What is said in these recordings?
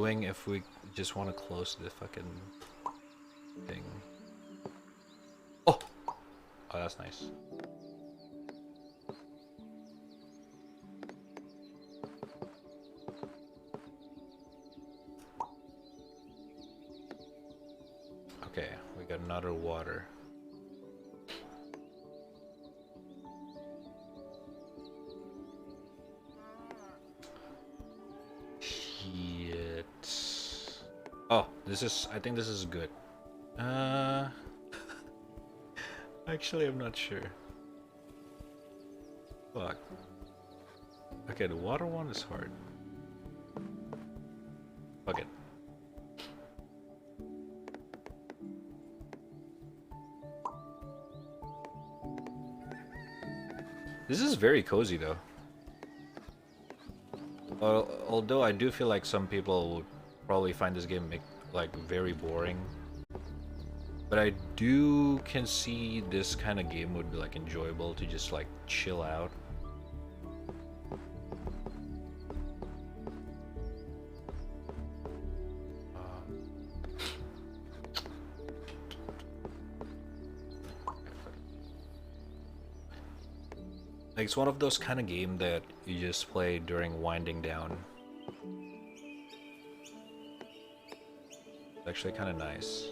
Doing if we just want to close the fucking thing. Oh! Oh, that's nice. Okay, we got another water. Shit. Oh, this is, I think this is good. Actually, I'm not sure. Fuck. Okay, the water one is hard. Fuck it. This is very cozy though. Although I do feel like some people would probably find this game like very boring. But I can see this kind of game would be like enjoyable to just like chill out. Like it's one of those kind of game that you just play during winding down. It's actually kind of nice.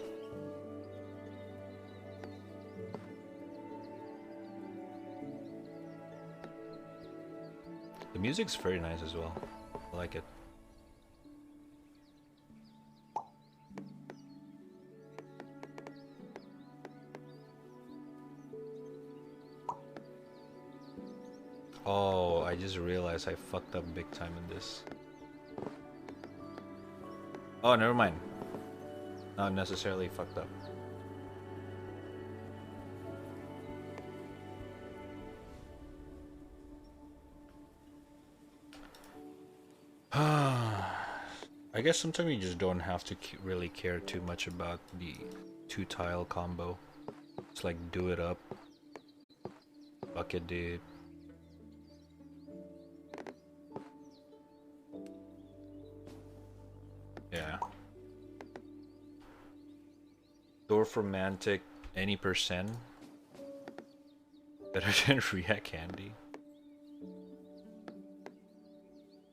The music's very nice as well. I like it. Oh, I just realized I fucked up big time in this. Oh, never mind. Not necessarily fucked up. I guess sometimes you just don't have to really care too much about the 2-tile combo. It's like do it up. Fuck it, dude. Yeah. Dwarf romantic any percent. Better than Ria Candy.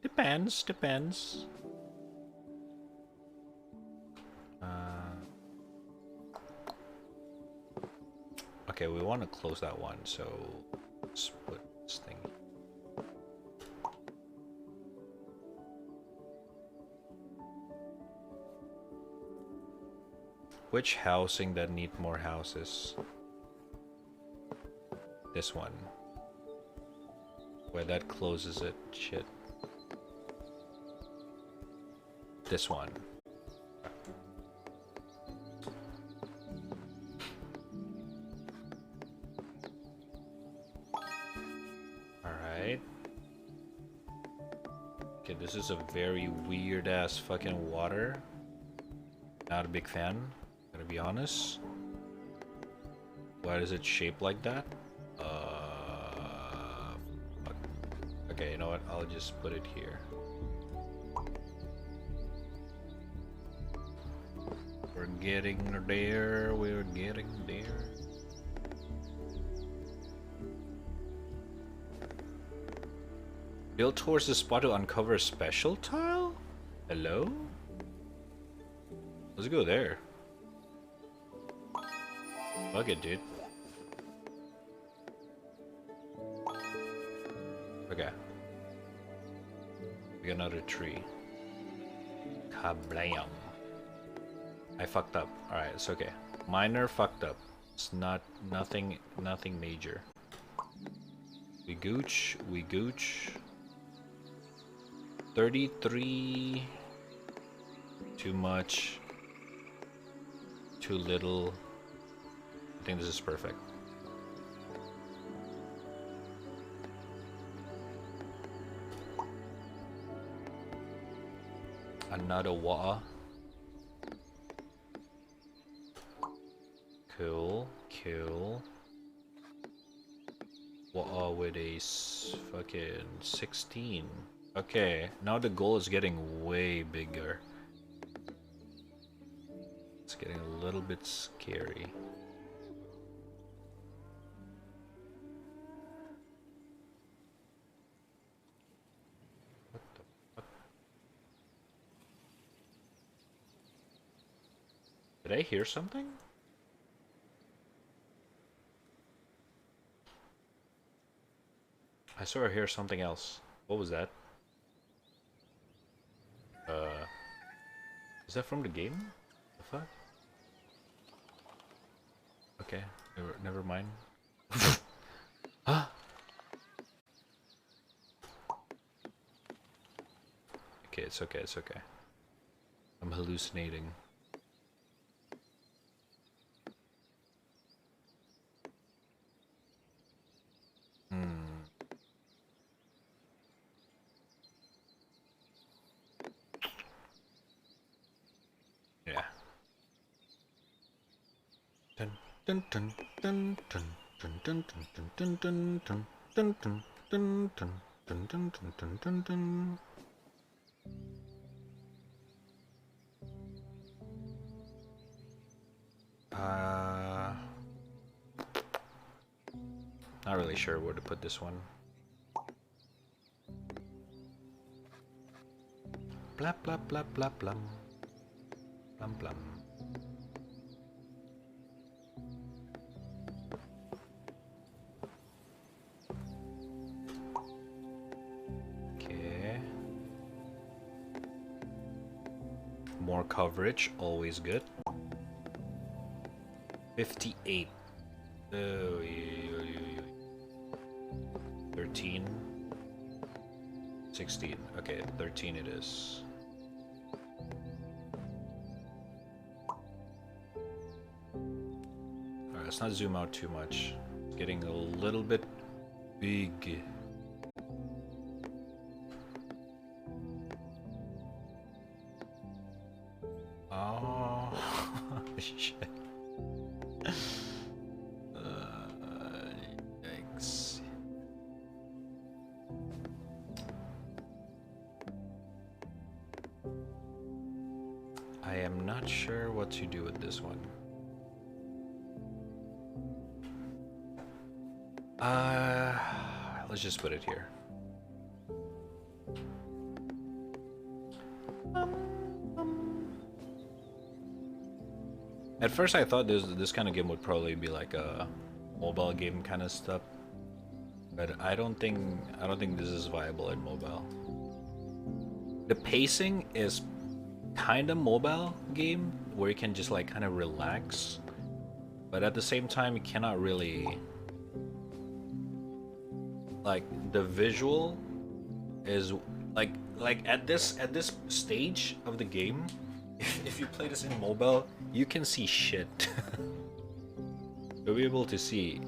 Depends, depends. Okay, we want to close that one, so let's put this thing. Which housing that need more houses? This one. Where that closes it. Shit. This one. Alright. Okay, this is a very weird ass fucking water. Not a big fan, gotta be honest. Why is it shaped like that? Fuck. Okay, you know what? I'll just put it here. We're getting there, we're getting there. Build towards the spot to uncover a special tile? Hello? Let's go there. Fuck it, dude. Okay. We got another tree. Kablam. I fucked up. Alright, it's okay. Minor fucked up. It's nothing major. We gooch. 33. Too much. Too little. I think this is perfect. Another water. Cool. Water with a fucking 16. Okay, now the goal is getting way bigger. getting a little bit scary. What the fuck? Did I hear something? I sort of hear something else. What was that? Is that from the game? The fuck? Okay, never mind. Huh? Okay, it's okay, it's okay. I'm hallucinating. Yeah. Dun dun dun dun dun dun dun dun dun dun dun dun dun dun dun dun dun dun dun dun. Not really sure where to put this one. Blah blah blah blah blah. Blum blum. Okay. More coverage, always good. 58. Oh, 13. 16. Okay, 13 it is. Alright, let's not zoom out too much. It's getting a little bit big. Oh, shit. Yikes. I am not sure what to do with this one. Let's just put it here. At first I thought this kind of game would probably be like a mobile game kind of stuff, but I don't think this is viable in mobile. The pacing is kind of mobile game where you can just like kind of relax, but at the same time you cannot really, like, the visual is like at this stage of the game, if you play this in mobile, you can see shit. You'll be able to see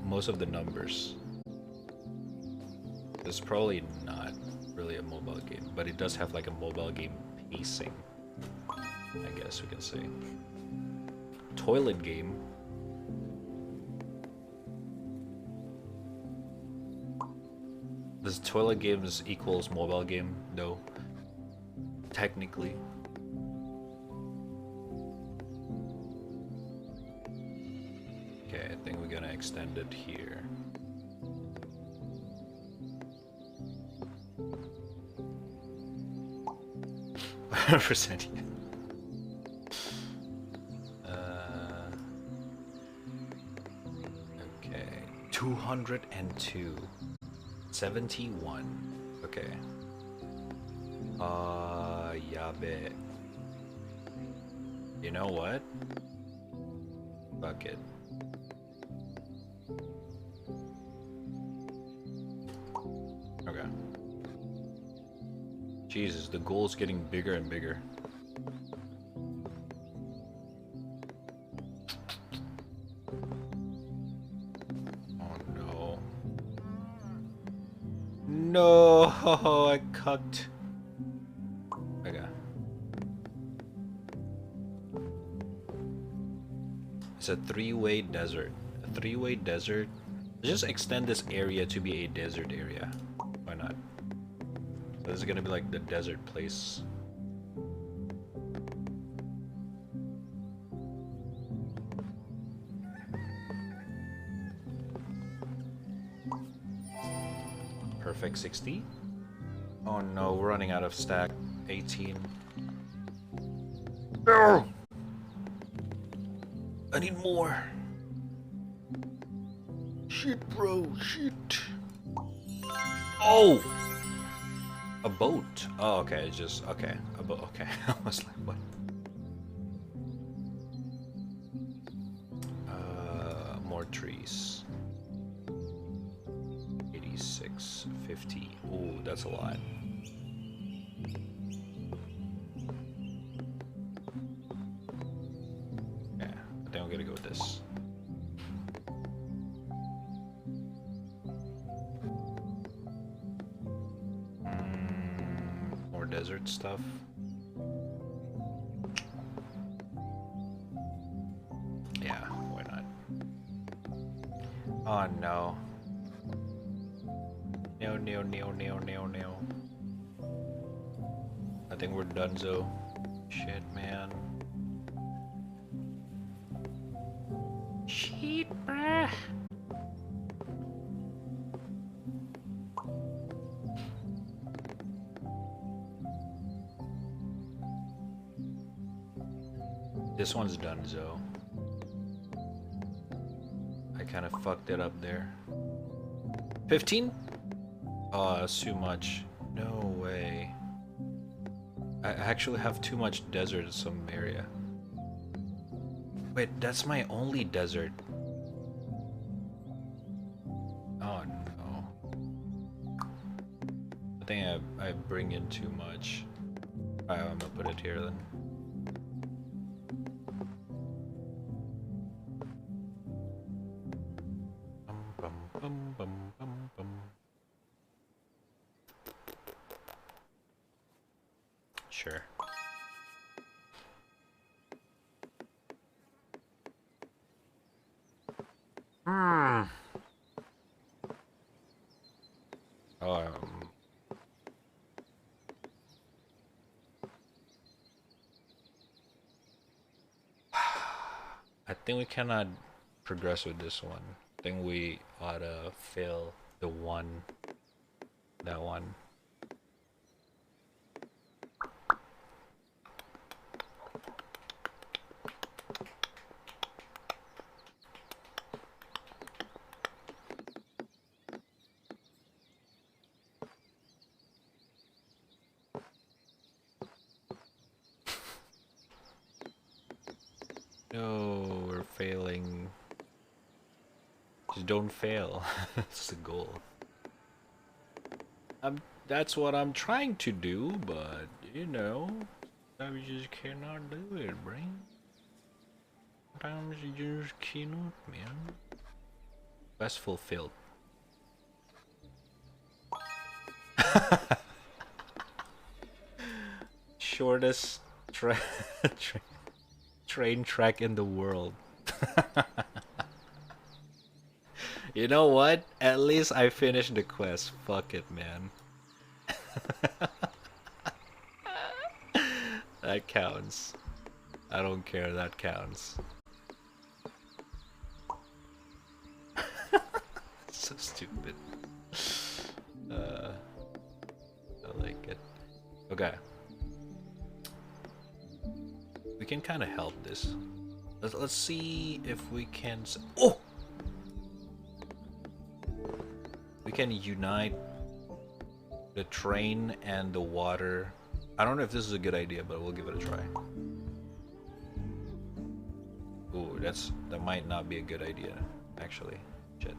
most of the numbers. It's probably not really a mobile game, but it does have like a mobile game pacing, I guess we can say. Toilet game. Does toilet games equals mobile game though? Technically. Okay, I think we're gonna extend it here. Percent. Okay, 202. 71. Okay. Yabe. You know what? Fuck it. Okay. Jesus, the goal's getting bigger and bigger. No, I cucked. Okay. It's a three-way desert. A three-way desert. Let's just extend this area to be a desert area. Why not? This is gonna be like the desert place. perfect 60. Oh no, we're running out of stack. 18. No! I need more. Shit, bro, shit. Oh! A boat. Oh, okay, it's just, okay. A boat, okay. I was like, what? More trees. 86, 50. Ooh, that's a lot. Yeah, I think I'm gonna go with this. More desert stuff. Yeah, why not? Oh no. No. I think we're donezo. Shit, man. Shit, bruh. This one's donezo. I kind of fucked it up there. 15? Oh, that's too much. No way. I actually have too much desert in some area. Wait, that's my only desert. Oh no. I think I bring in too much. Alright, I'm gonna put it here then. Sure. I think we cannot progress with this one. I think we ought to fail the one. That one. No, we're failing. Just don't fail. That's the goal. That's what I'm trying to do, but you know, sometimes you just cannot do it, brain. Sometimes you just cannot, man. Quest fulfilled. Shortest train track in the world. You know what? At least I finished the quest. Fuck it, man. That counts. I don't care, that counts. So stupid. I like it. Okay. We can kind of help this. Let's see if we can. Oh! We can unite the train and the water. I don't know if this is a good idea, but we'll give it a try. Ooh, that might not be a good idea, actually. Shit.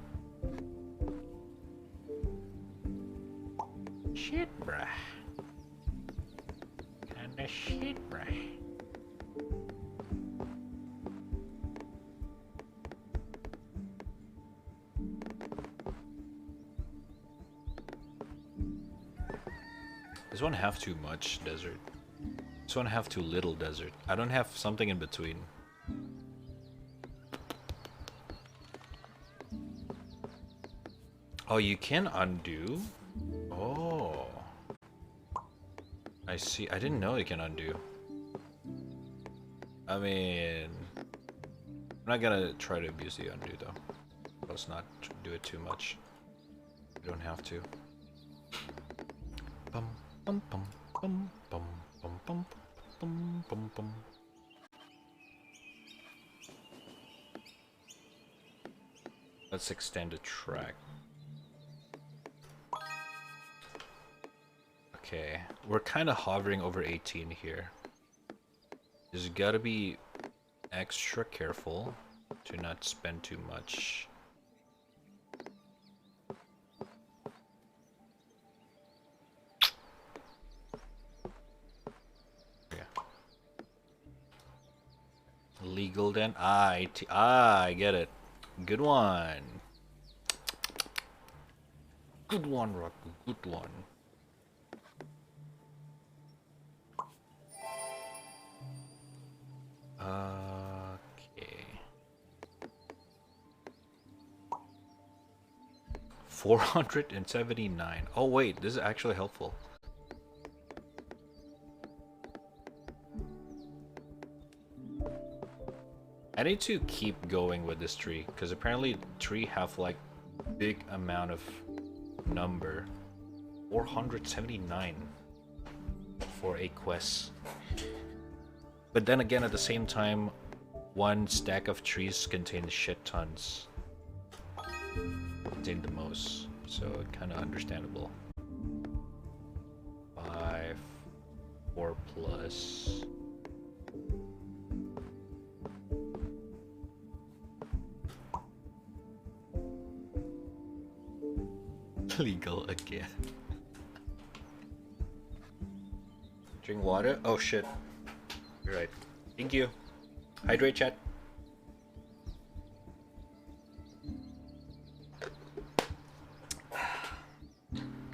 Shit, bruh. Kinda shit, bruh. This one have too much desert. This one have too little desert. I don't have something in between. Oh, you can undo? Oh. I see. I didn't know you can undo. I mean, I'm not gonna try to abuse the undo though. Let's not do it too much. You don't have to. Bum bum bum bum bum bum bum bum bum bum. Let's extend the track. Okay, we're kind of hovering over 18 here. Just gotta be extra careful to not spend too much. Okay. Legal then? I get it. Good one. Good one, Raku. Good one. Okay. 479. Oh wait, this is actually helpful. I need to keep going with this tree because apparently tree have like big amount of number. 479 for a quest. But then again, at the same time, one stack of trees contains shit tons. Contain the most, so kind of understandable. 5, 4 plus. Legal again. Drink water? Oh shit. You're right. Thank you. Hydrate, chat.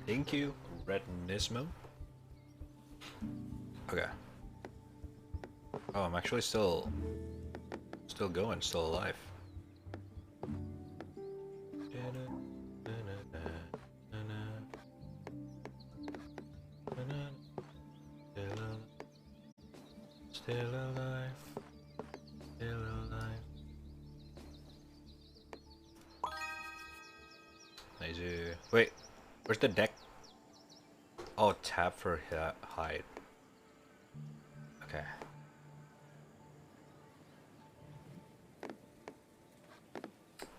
Thank you, Retinismo. Okay. Oh, I'm actually still going, still alive. Still alive. Still alive. Nice. Wait, where's the deck? Oh, tap for hide. Okay.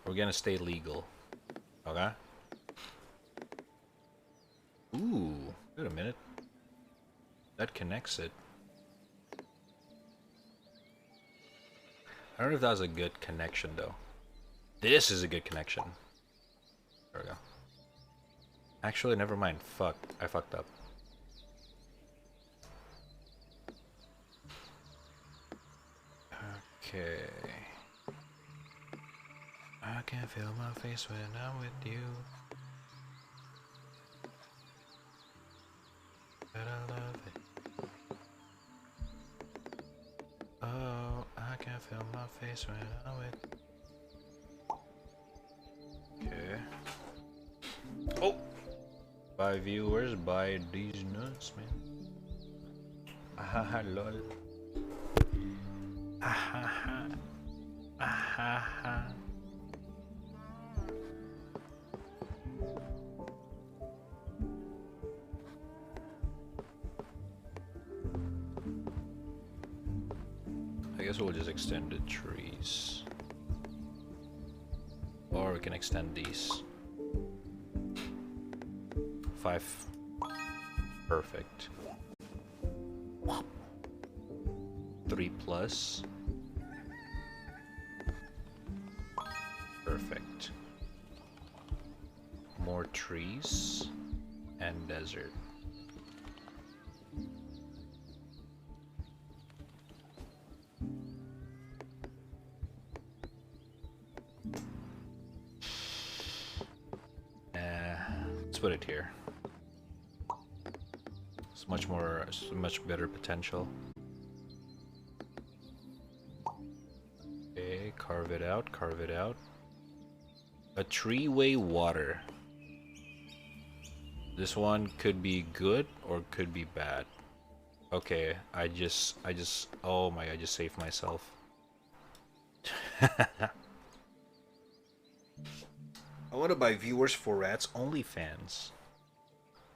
We're gonna stay legal. Okay. Ooh, wait a minute. That connects it. I don't know if that was a good connection though. This is a good connection. There we go. Actually, never mind. Fuck. I fucked up. Okay. I can feel my face when I'm with you. But I love it. Oh, I can feel my face when I'm with you. Okay. Oh! By viewers, buy these nuts, man. Ahaha, lol. Ahaha. Ahaha. I guess we'll just extend the trees. Or we can extend these. 5. Perfect. 3 plus. Perfect. More trees and desert. Let's put it here. It's much better potential. Okay, carve it out, carve it out. A three-way water. This one could be good or could be bad. Okay, I just, oh my, I just saved myself. I want to buy viewers for rats OnlyFans.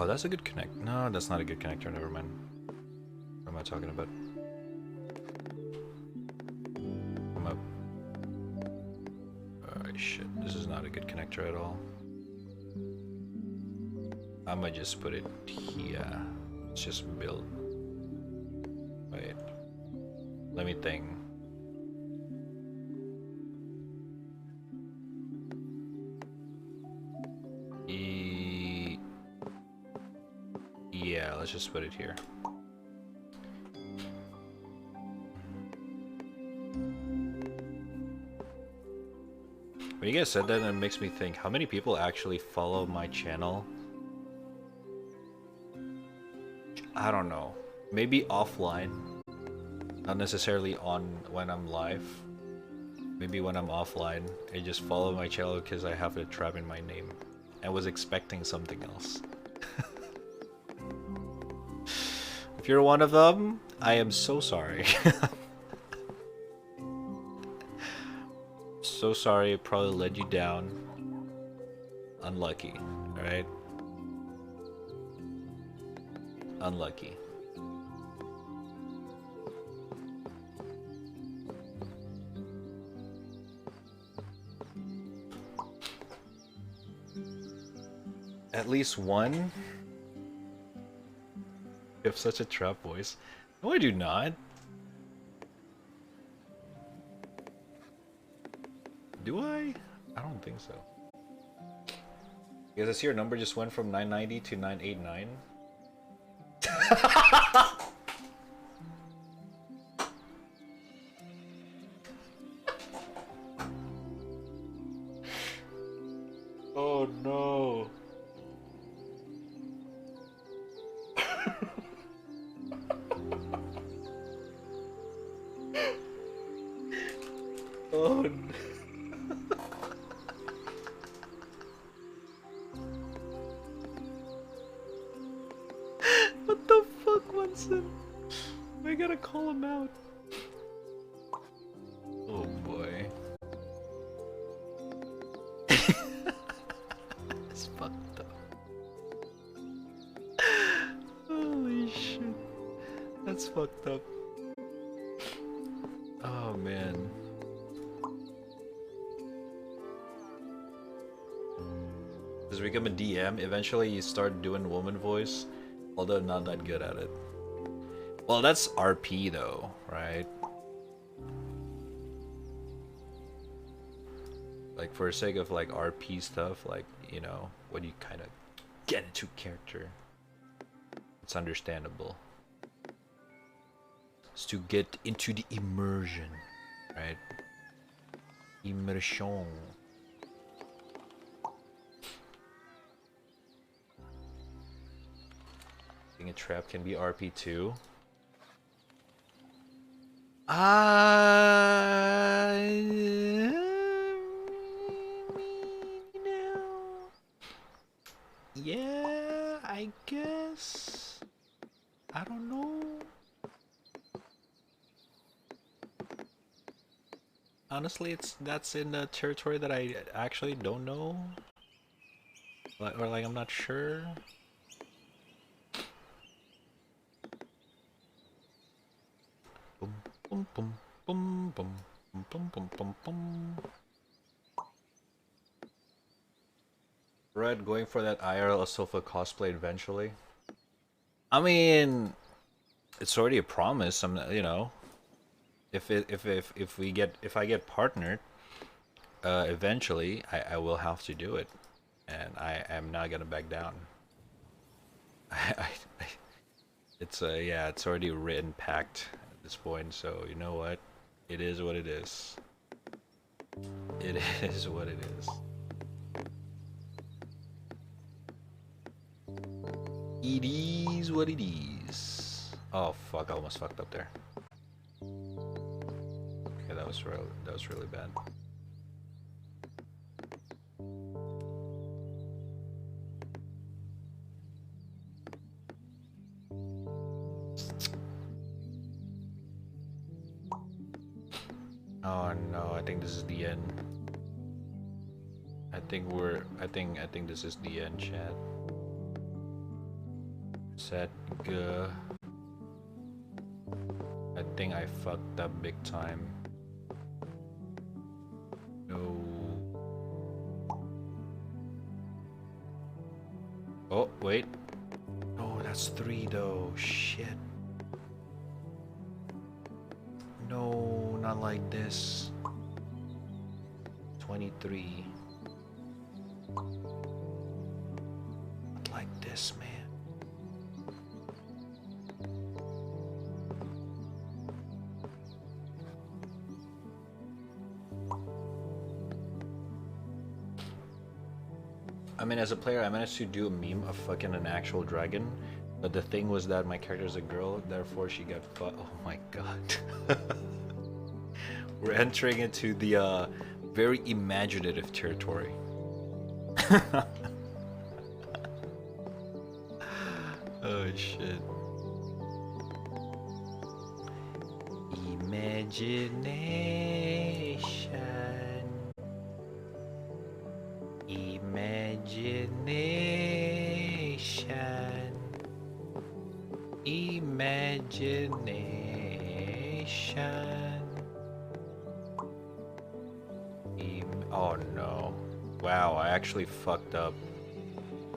Oh, that's a good connect. No, that's not a good connector. Never mind. What am I talking about? I'm up. Oh shit, this is not a good connector at all. I might just put it here. Let's just build. Wait. Let me think. Yeah, let's just put it here. When you guys said that, it makes me think, how many people actually follow my channel? I don't know. Maybe offline. Not necessarily on when I'm live. Maybe when I'm offline, I just follow my channel because I have a trap in my name. I was expecting something else. If you're one of them, I am so sorry. So sorry, it probably let you down. Unlucky, alright? Unlucky. At least one? You have such a trap voice. No, I do not. Do I? I don't think so. Because I see your number just went from 990 to 989. Oh no. Oh no. What the fuck, Munson? I gotta call him out. Oh boy. It's fucked up. Holy shit. That's fucked up. Oh man. Does it become a DM? Eventually you start doing woman voice, although not that good at it. Well, that's RP though, right? Like for the sake of like RP stuff, like, you know, when you kind of get into character, it's understandable. It's to get into the immersion, right? Immersion. I think a trap can be RP too. Yeah, I guess. I don't know. Honestly, that's in a territory that I actually don't know. Or like I'm not sure. Boom, boom, boom, boom, boom, boom, boom, boom, boom. Red going for that IRL Sofa cosplay eventually. I mean, it's already a promise. I'm, you know, if I get partnered, eventually I will have to do it, and I am not gonna back down. It's yeah, it's already written, packed at this point. So you know what? It is what it is. It is what it is. It is what it is. Oh fuck! I almost fucked up there. Okay, that was really bad. Oh no! I think this is the end. I think this is the end, chat. Set, g. I think I fucked up big time. No. Oh, wait. No, that's 3 though. Shit. No, not like this. 23. Not like this, man. I mean, as a player, I managed to do a meme of fucking an actual dragon, but the thing was that my character is a girl, therefore she got oh my god. We're entering into the very imaginative territory. Oh shit. Imagination. Imagination. Imagination. Oh no. Wow, I actually fucked up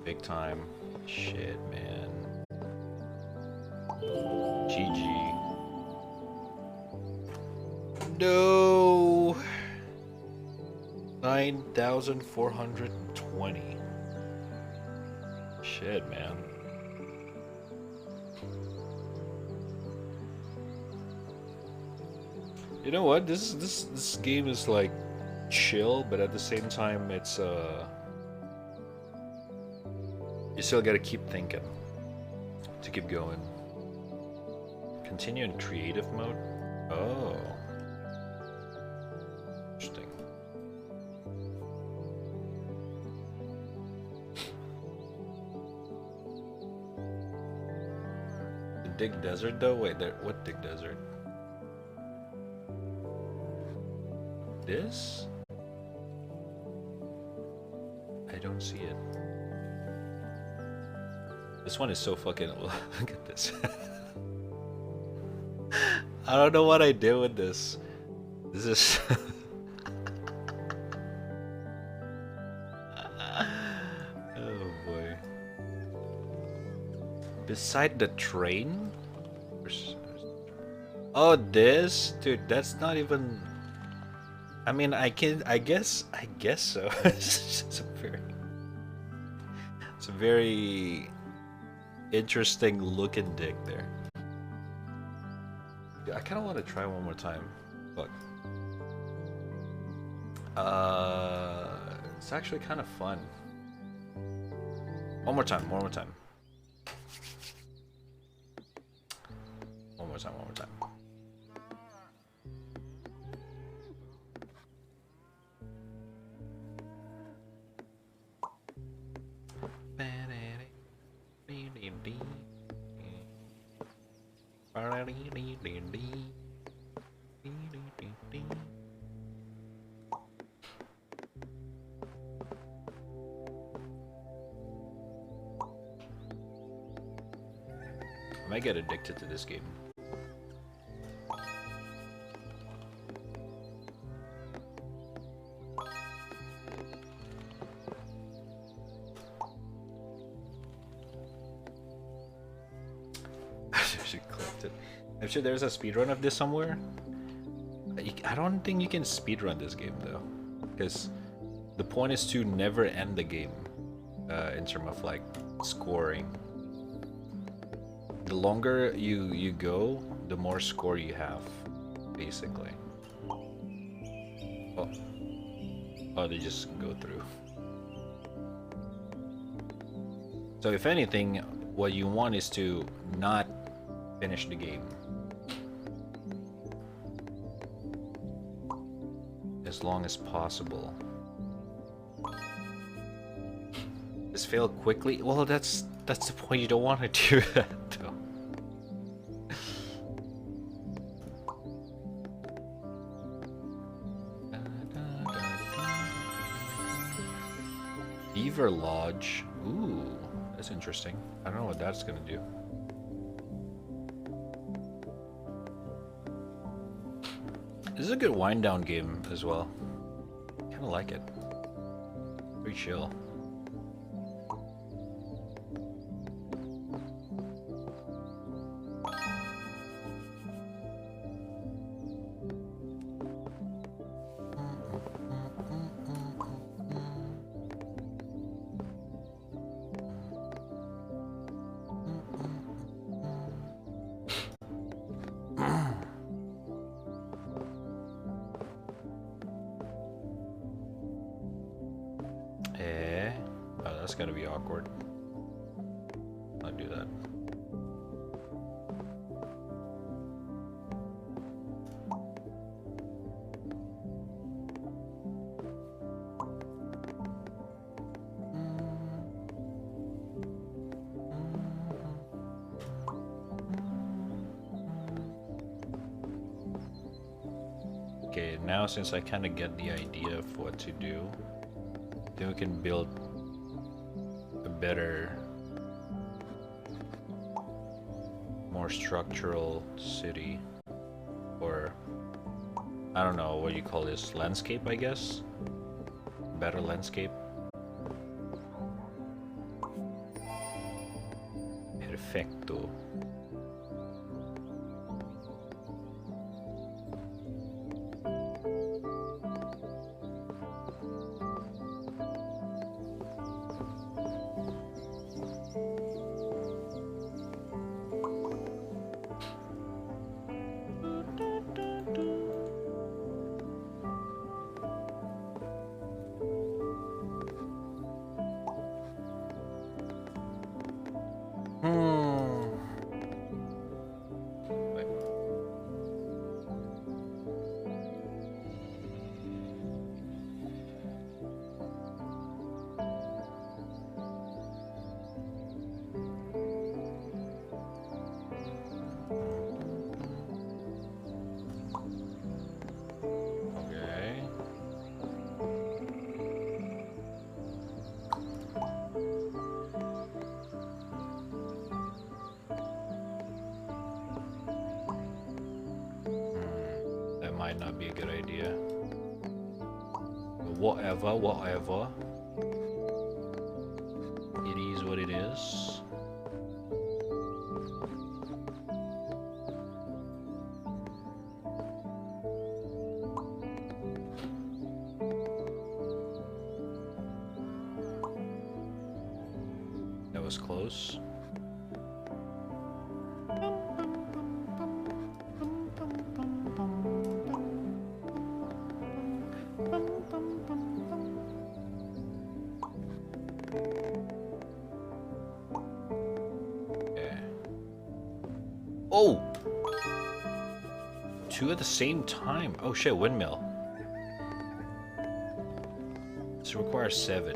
big time. Shit, man. GG. No. 9,420. Shit, man. You know what? This game is like chill, but at the same time, it's you still gotta keep thinking to keep going. Continue in creative mode. Oh. Interesting. The Dig Desert though? Wait, there. What Dig Desert? This? I don't see it. This one is so fucking. Look at this. I don't know what I did with this. This is. Oh boy. Beside the train? Oh, this? Dude, that's not even. I mean, I guess so. It's a very interesting looking dig there. I kind of want to try one more time. Look. It's actually kind of fun. One more time, one more time. One more time, one more time. I might get addicted to this game. I'm sure there's a speedrun of this somewhere. I don't think you can speedrun this game though, because the point is to never end the game in terms of like scoring. The longer you go, the more score you have, basically. Oh, they just go through. So if anything, what you want is to not finish the game. As long as possible. Just fail quickly? Well, that's the point. You don't want to do that though. Beaver Lodge. Ooh, That's interesting. I don't know what that's gonna do. This is a good wind down game as well. Kinda like it. Pretty chill. Oh, that's gotta be awkward. I'll do that. Okay, now since I kind of get the idea of what to do, then we can build a better, more structural city, or I don't know what you call this, landscape, I guess? Better landscape. Perfecto. Wait. Okay. That might not be a good idea. Whatever. It is what it is. That was close. Oh! Two at the same time. Oh shit, windmill. This requires 7.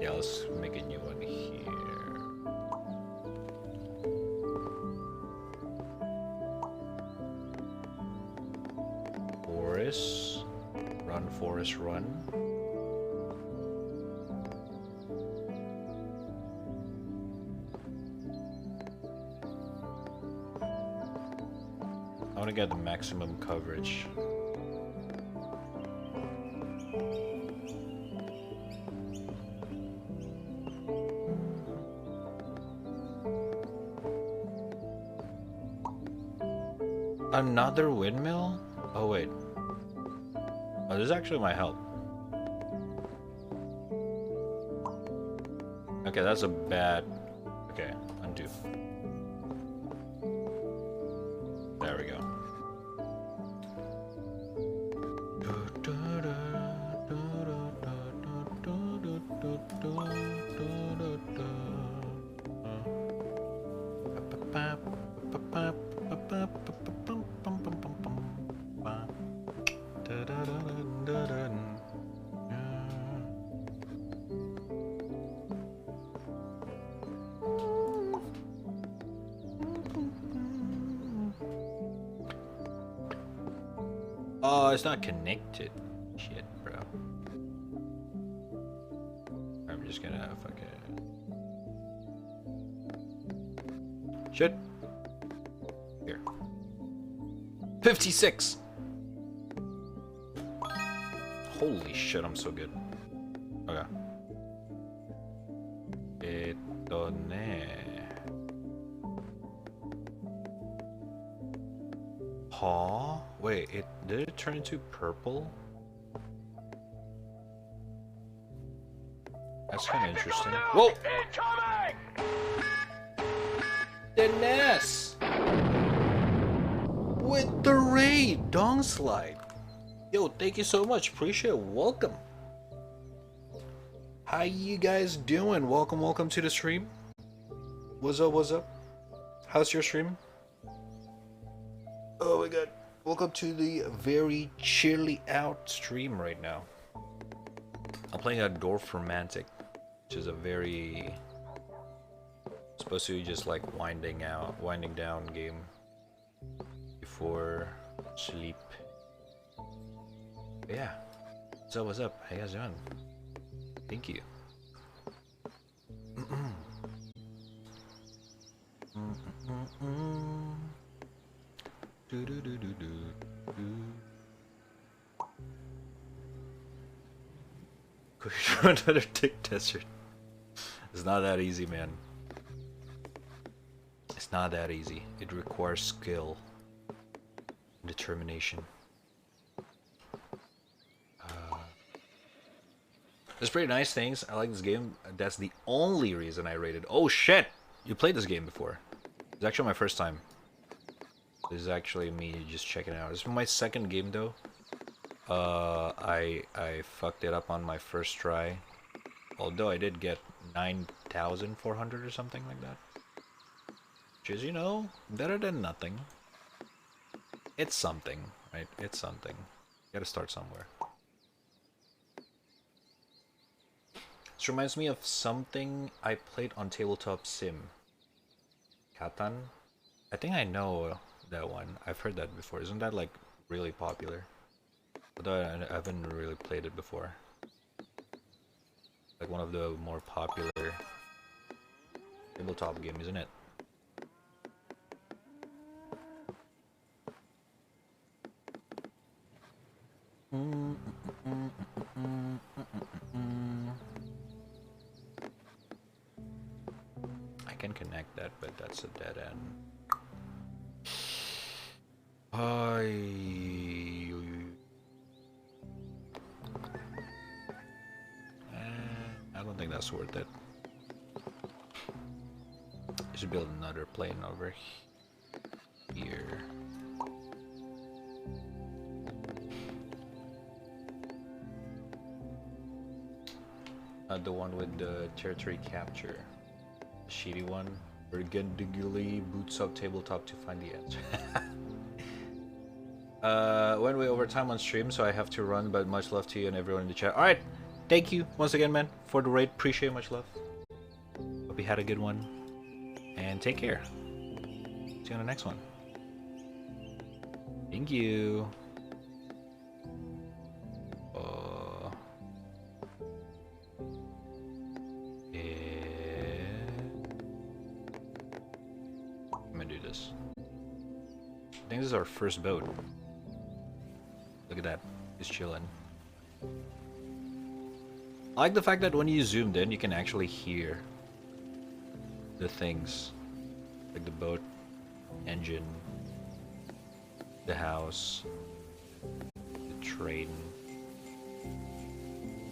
Yeah, let's make a new one here. Forest. Run, forest, run. I want to get the maximum coverage. Another windmill? Oh wait. Oh, this actually might help. Okay, that's a bad... Okay, undo. There we go. Oh, it's not connected. Shit, bro. Shit. Here. 56! Holy shit, I'm so good. Okay. Ito ne. Huh? Wait, did it turn into purple? That's kind of interesting. Whoa! The Ness! With the raid, Dong Slide. Yo, thank you so much. Appreciate it. Welcome. How you guys doing? Welcome to the stream. What's up? How's your stream? Oh my god. Welcome to the very chilly out stream right now. I'm playing a Dwarf Romantic, which is a very supposed to be just like winding down game before sleep. But yeah. So what's up? How you guys doing? Thank you. Another tick tester. It's not that easy, man. It's not that easy. It requires skill and determination. There's pretty nice things. I like this game. That's the only reason I rated. Oh shit! You played this game before. It's actually my first time. This is actually me just checking it out. It's my second game though. I fucked it up on my first try. Although I did get 9,400 or something like that. Which is, you know, better than nothing. It's something, right? It's something. You gotta start somewhere. This reminds me of something I played on Tabletop Sim. Catan? I think I know that one. I've heard that before. Isn't that like really popular? Although I haven't really played it before. Like one of the more popular tabletop game, isn't it? I can connect that, but that's a dead end. I don't think that's worth it. I should build another plane over here. The one with the territory capture. The shitty one. Burgundy boots up tabletop to find the answer. Went way over time on stream, so I have to run, but much love to you and everyone in the chat. Alright, thank you once again, man, for the raid. Appreciate it, much love. Hope you had a good one. And take care. See you on the next one. Thank you. I'm gonna do this. I think this is our first boat. Look at that. He's chilling. I like the fact that when you zoomed in, you can actually hear the things. Like the boat, engine, the house, the train.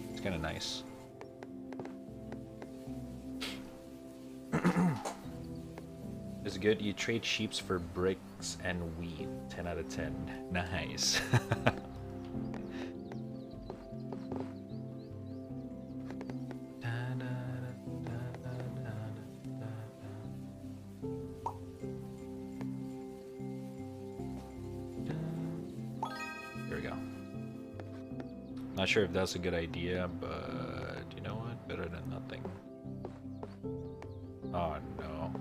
It's kind of nice. It's good. You trade sheeps for bricks and wheat. 10 out of 10. Nice. There we go. Not sure if that's a good idea, but you know what? Better than nothing. Oh no.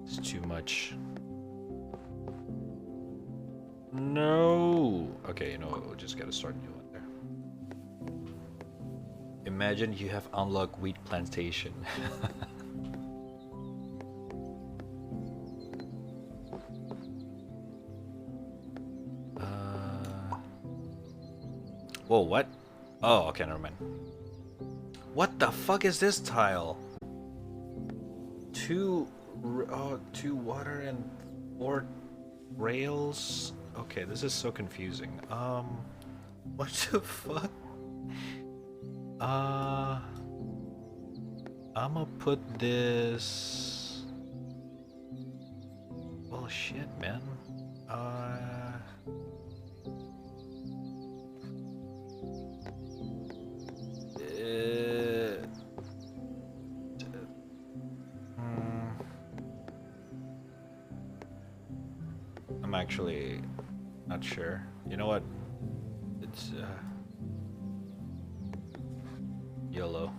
It's too much. No. Okay, you know what? We'll just gotta start a new one there. Imagine you have unlocked wheat plantation. Whoa, what? Oh, okay, never mind. What the fuck is this tile? Two water and 4 rails. Okay, this is so confusing. What the fuck? I'ma put this. Well, shit, man. I'm actually not sure. You know what? It's YOLO.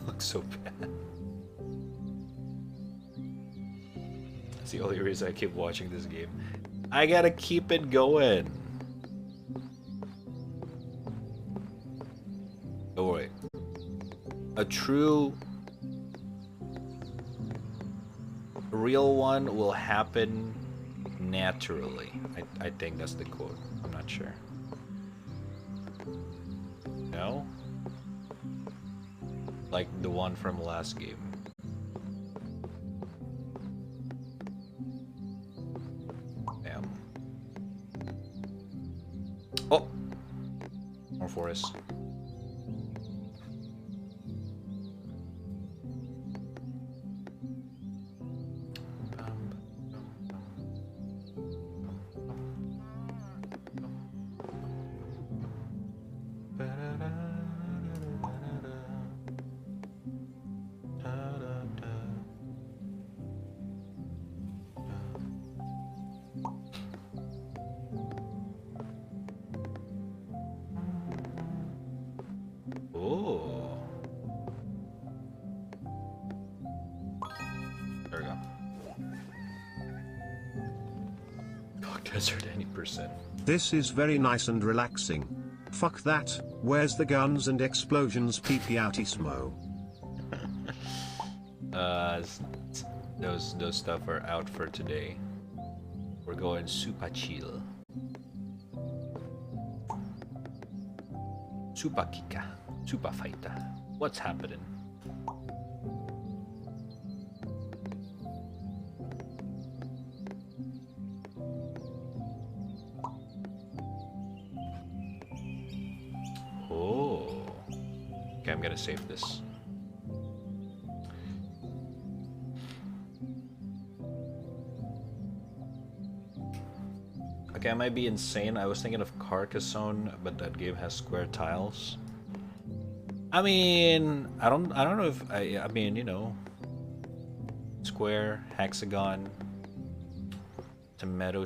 Looks so bad. That's the only reason I keep watching this game. I gotta keep it going. Oh wait. A true real one will happen naturally. I think that's the quote. I'm not sure. No? Like the one from last game. Damn. Oh! More forest. Desert any percent. This is very nice and relaxing. Fuck that. Where's the guns and explosions? Peepee-outy-smo. Those stuff are out for today. We're going super chill. Super kika. Super fighter. What's happening? I'm gonna save this. Okay, I might be insane. I was thinking of Carcassonne, but that game has square tiles. I mean, I don't know if I mean, you know, square, hexagon, tomato.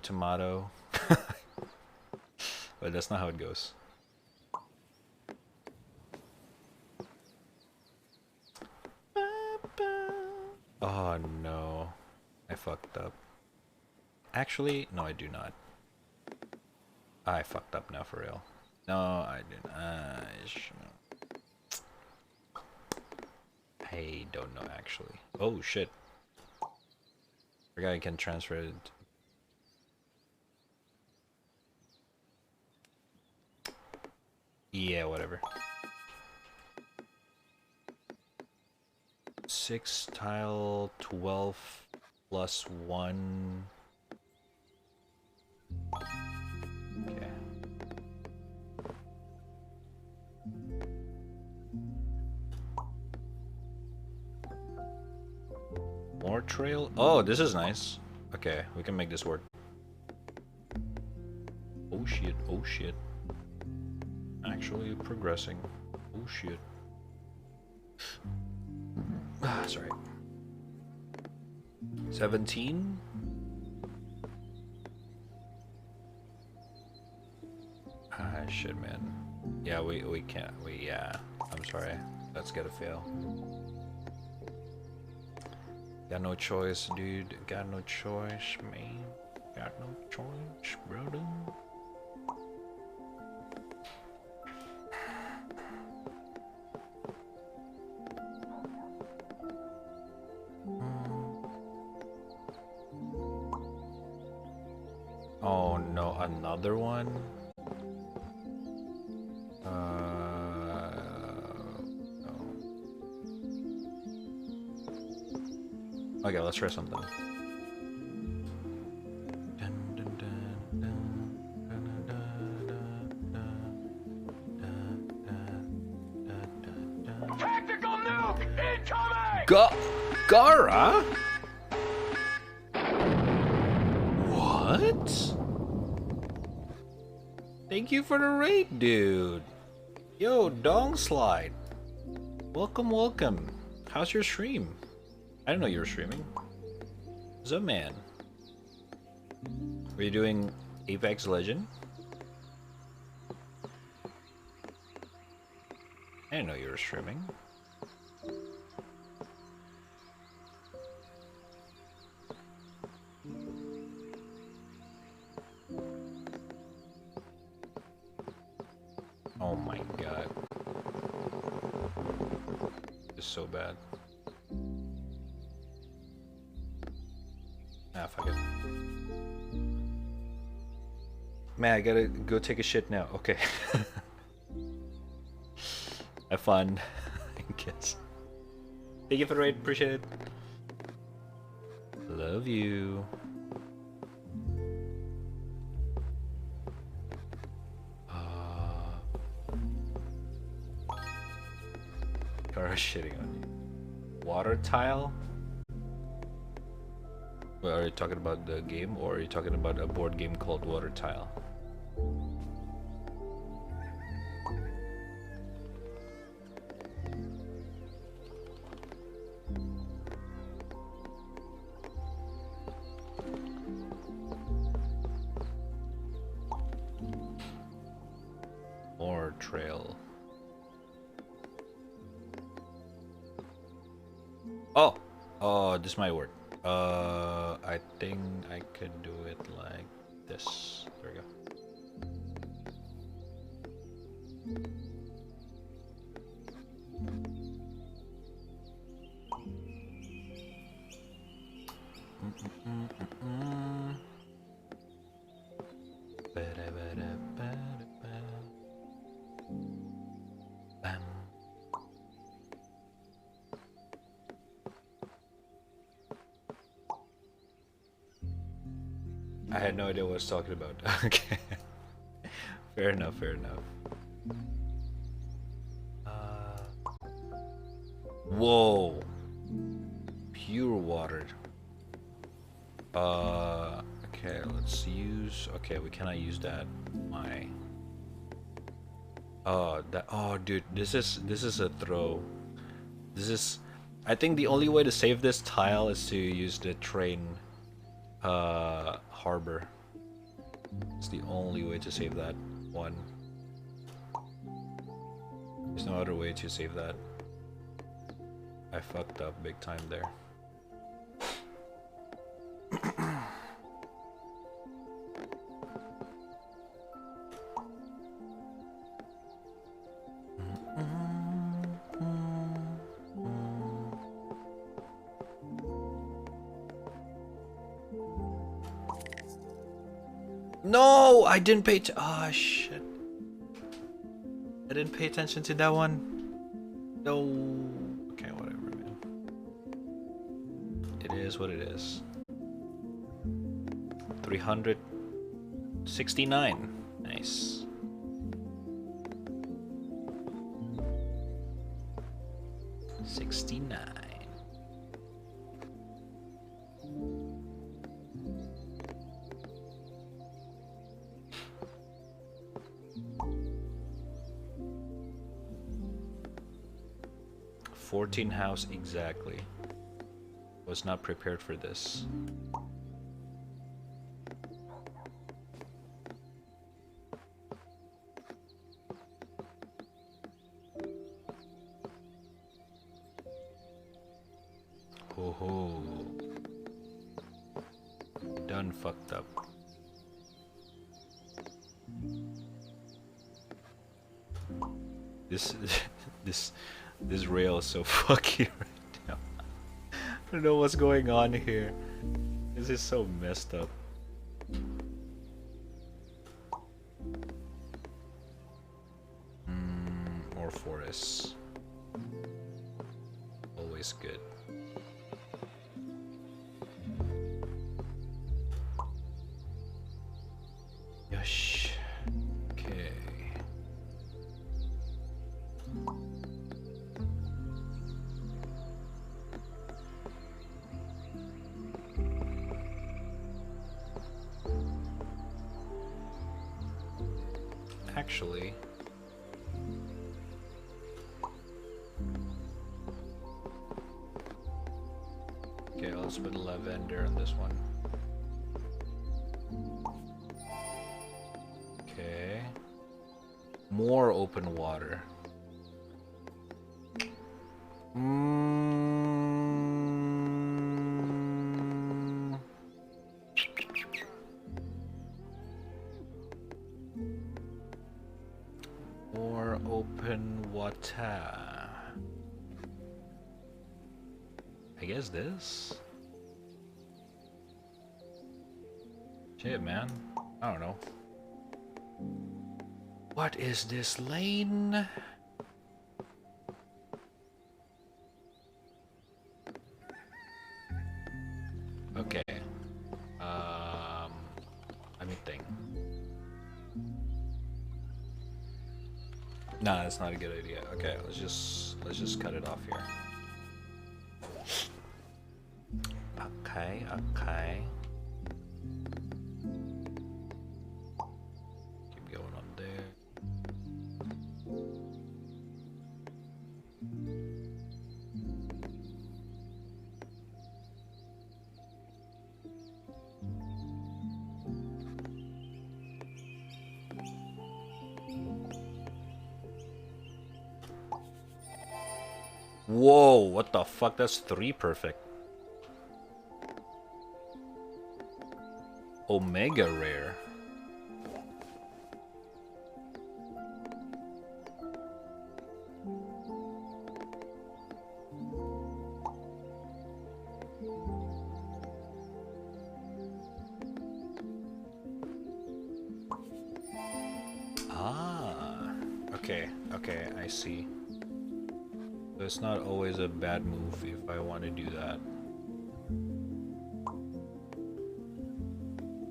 But that's not how it goes. Oh no, I fucked up. Actually, no, I do not. I fucked up now for real. No, I didn't. I don't know actually. Oh shit. Forgot I can transfer it. Yeah, whatever. 6 tile, 12 plus 1. Okay. More trail? Oh, this is nice. Okay, we can make this work. Oh shit, oh shit. Actually progressing. Oh shit. Sorry. 17? Ah, shit, man. Yeah, we can't. Yeah. I'm sorry. That's gotta fail. Got no choice, dude. Got no choice, man. got no choice, brother. Oh no, another one? No. Okay, let's try something. Tactical nuke incoming! Gara? What? Thank you for the raid, dude. Yo, Dong Slide. Welcome, welcome. How's your stream? I didn't know you were streaming. What's up, man? Were you doing Apex Legend? I didn't know you were streaming. Oh my god. It's so bad. Ah, fuck it. Man, I gotta go take a shit now. Okay. Have fun, I guess. Thank you for the raid, appreciate it. Love you. Are shitting on you. Water tile? Well, are you talking about the game, or are you talking about a board game called Water Tile? Or trail. Oh, this might work. I think I could do it like this. There we go. I had no idea what I was talking about. Okay. Fair enough, fair enough. Whoa. Pure water. Okay, let's use... Okay, we cannot use that. Why? Oh, that... Oh, dude, this is a throw. This is... I think the only way to save this tile is to use the train... harbor. It's the only way to save that one. There's no other way to save that. I fucked up big time there. No, I didn't pay. Ah, shit. I didn't pay attention to that one. No. Okay, whatever, man. It is what it is. 369. Nice. $69. $14 house exactly. Was not prepared for this. Ho ho. Done fucked up. This this rail is so fucky right now. I don't know what's going on here. This is so messed up. More forests. Always good. Yosh. Okay. Actually, okay, let's put lavender on this one. Okay, more open water. More open water. I guess this? Shit, man. I don't know. What is this lane? Okay. Let me think. Nah, that's not a good idea. Okay, let's just cut it off here. Okay, okay. Keep going on there. Whoa, what the fuck? That's 3 perfect. Omega rare. Ah, okay, okay, I see. So it's not always a bad move if I want to do that.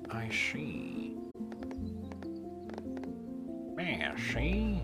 I see. Man, see?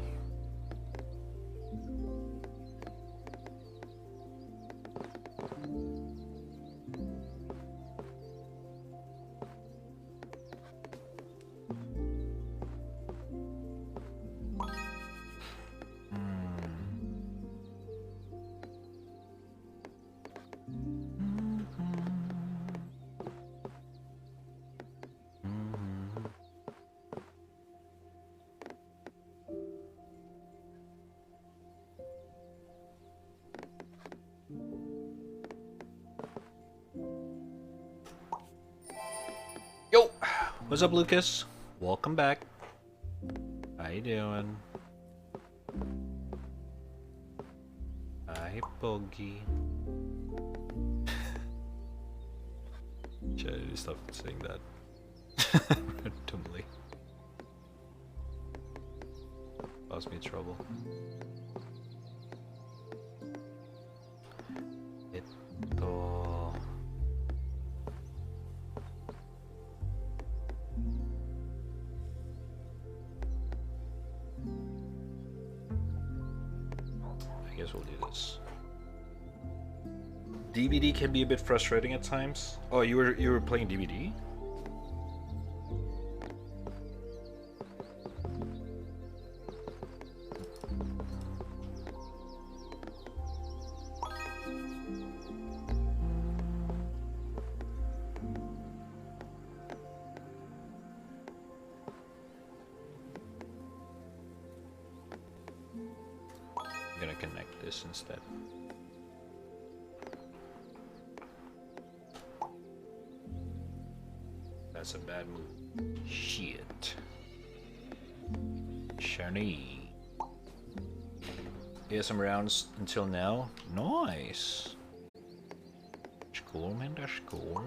Yo, what's up, Lucas? Welcome back. How you doing? Hi, Bogey. Should I just stop saying that randomly? Cause me trouble. I guess we'll do this. DVD can be a bit frustrating at times. Oh, you were playing DVD? I'm gonna connect this instead. That's a bad move. Shit. Shiny. Yeah, some rounds until now. Nice. That's cool, man. That's cool.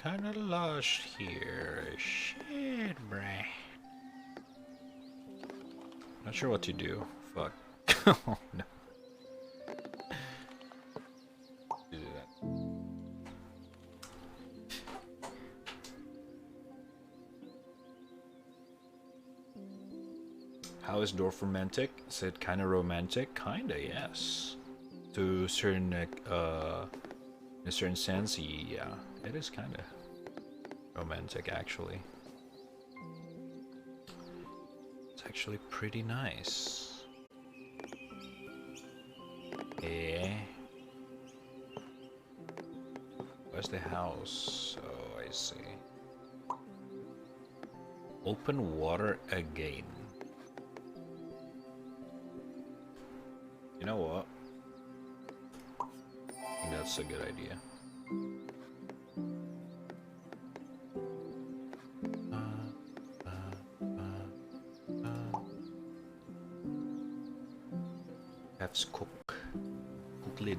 Kinda lost here. Shit, bruh. Not sure what to do. Fuck. Oh no. Do that. How is Dwarf romantic? Is it kinda romantic? Kinda, yes. To certain in a certain sense, yeah. It is kinda romantic, actually. It's actually pretty nice. Yeah. Where's the house? Oh, I see. Open water again. You know what? I think that's a good idea. Let's cook. Cook lid.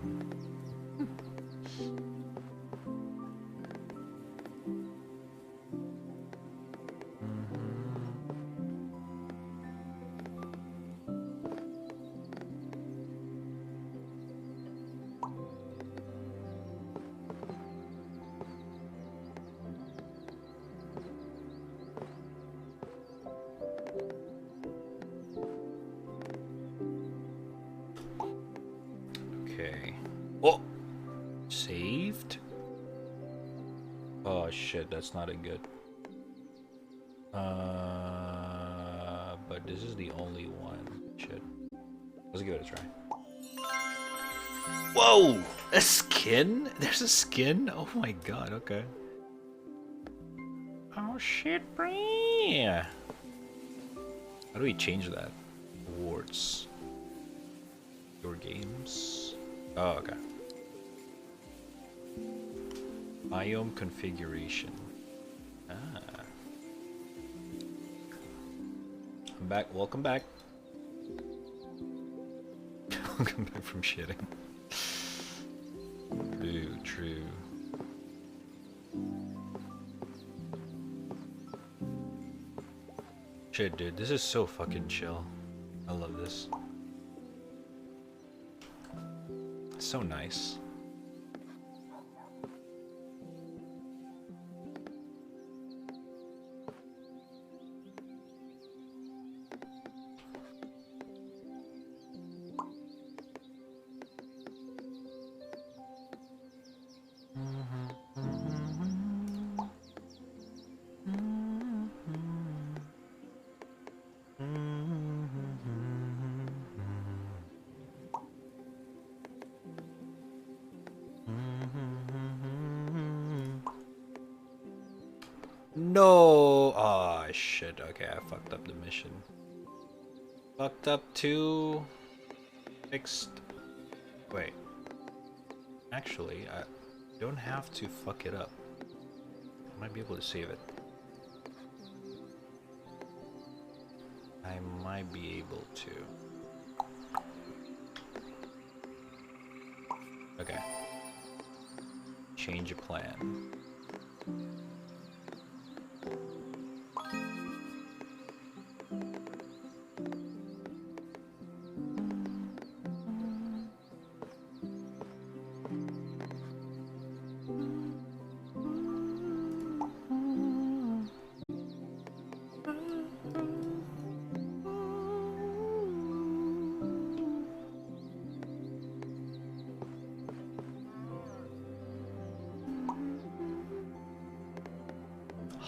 Okay. Oh! Saved? Oh shit, that's not a good. But this is the only one. Shit. Let's give it a try. Whoa! A skin? There's a skin? Oh my god, okay. Oh shit, bruh. How do we change that? Awards. Your games. Oh, okay. Biome configuration. Ah. I'm back. Welcome back. Welcome back from shitting. True, true. Shit, dude, this is so fucking chill. I love this. It's so nice. No! Oh shit, okay, I fucked up the mission. Fucked up too. Fixed. Wait. Actually, I don't have to fuck it up. I might be able to save it. I might be able to. Okay. Change a plan.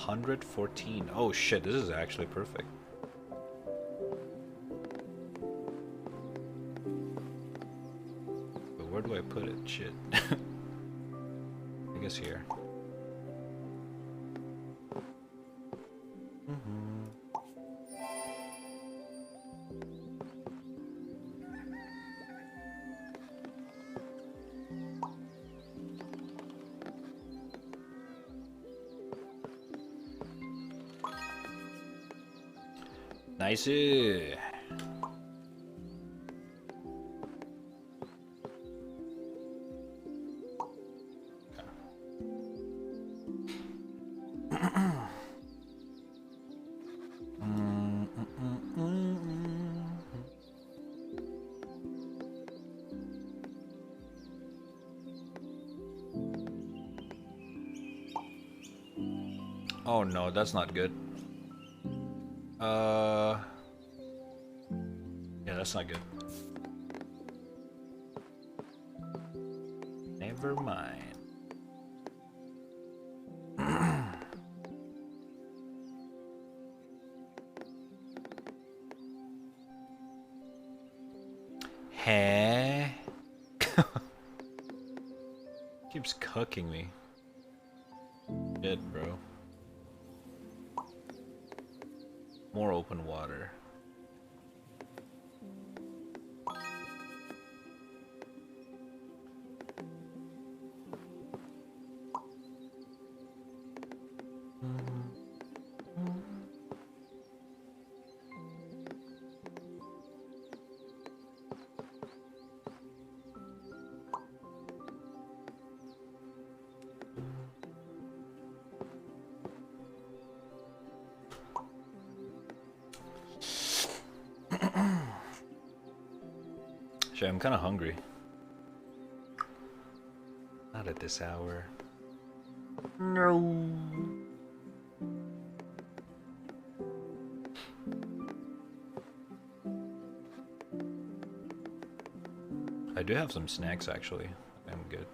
114. Oh shit, this is actually perfect. But where do I put it? Shit. I guess here. Nice. Oh no, that's not good. Yeah, that's not good. Never mind. Huh? Keeps cucking me. Shit, bro. More open water. Shit, I'm kind of hungry. Not at this hour. No. I do have some snacks actually. I'm good.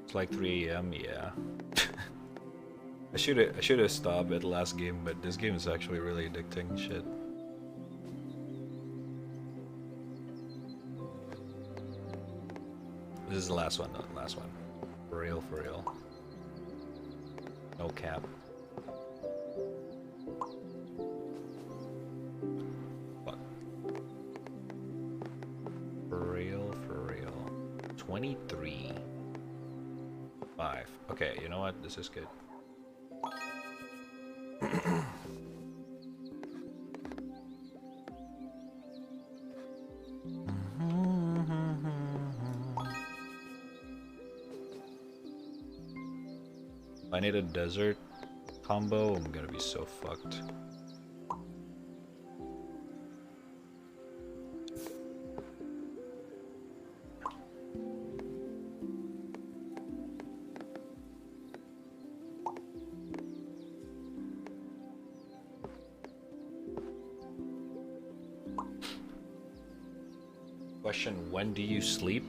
It's like 3 AM, yeah. I should have stopped at the last game, but this game is actually really addicting. Shit. This is the last one, though. Last one. For real, for real. No cap. Fuck. For real, for real. 23. 5. Okay, you know what? This is good. If I need a desert combo, I'm gonna be so fucked. Question, when do you sleep?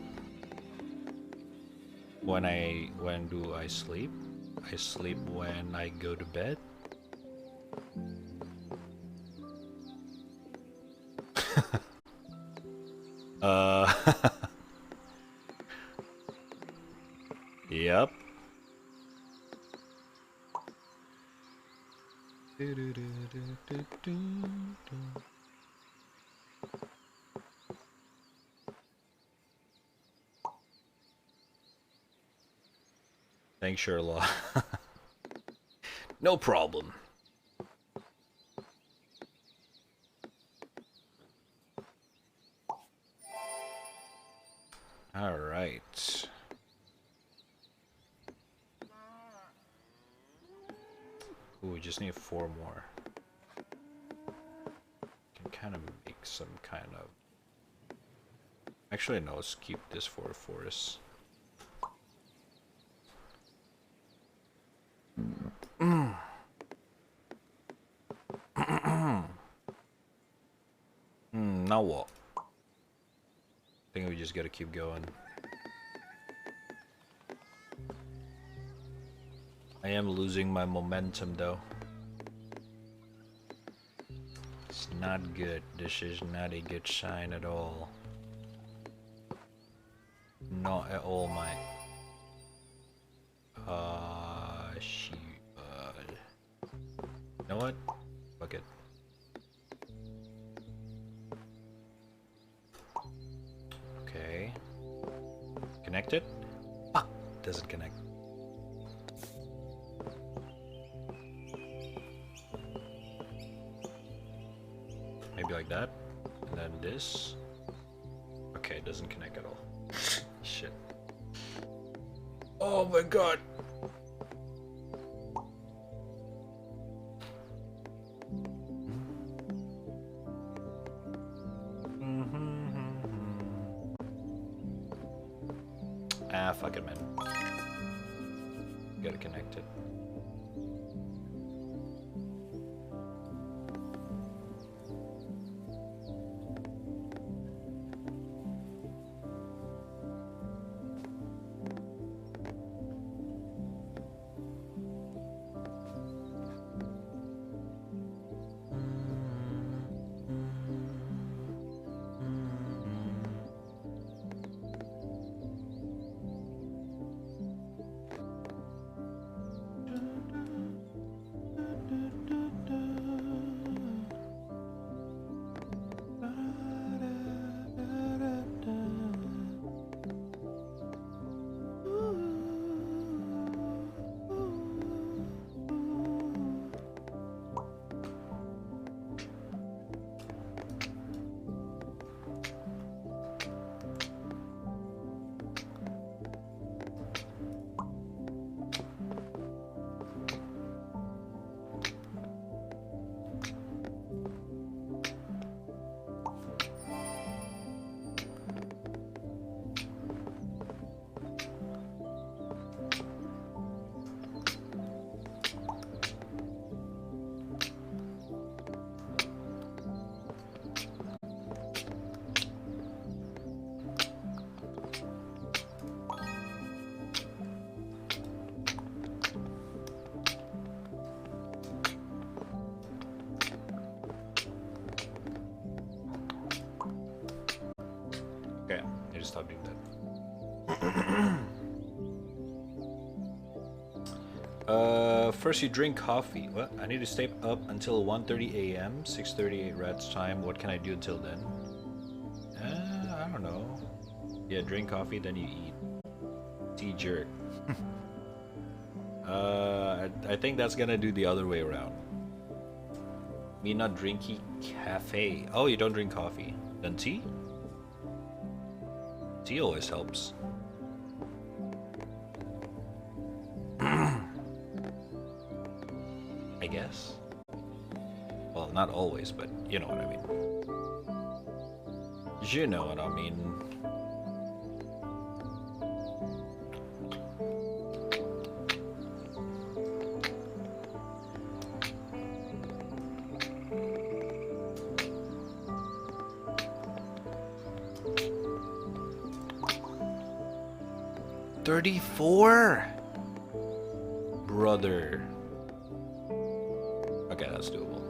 When do I sleep? I sleep when I go to bed. Yep. Thanks, Sherlock. No problem. All right. we just need 4 more. Can kind of make some kind of... Actually, no, let's keep this for a forest. Now what? I think we just gotta keep going. I am losing my momentum though. It's not good. This is not a good sign at all. Not at all, mate. Shoot. You know what? Fuck it. Okay. Connected? Fuck! Doesn't connect. Maybe like that. And then this. Okay, it doesn't connect at all. Shit. Oh my god! Ah, fuck it, man. Gotta connect it. Okay, I just stopped doing that. First you drink coffee. What? I need to stay up until 1:30 a.m. 6:38 Rad's time. What can I do until then? I don't know. Yeah, drink coffee, then you eat. Tea jerk. I think that's gonna do the other way around. Me not drinking cafe. Oh, you don't drink coffee. Then tea? Tea always helps. I guess. Well, not always, but you know what I mean. You know what I mean. $34, brother. Okay, that's doable.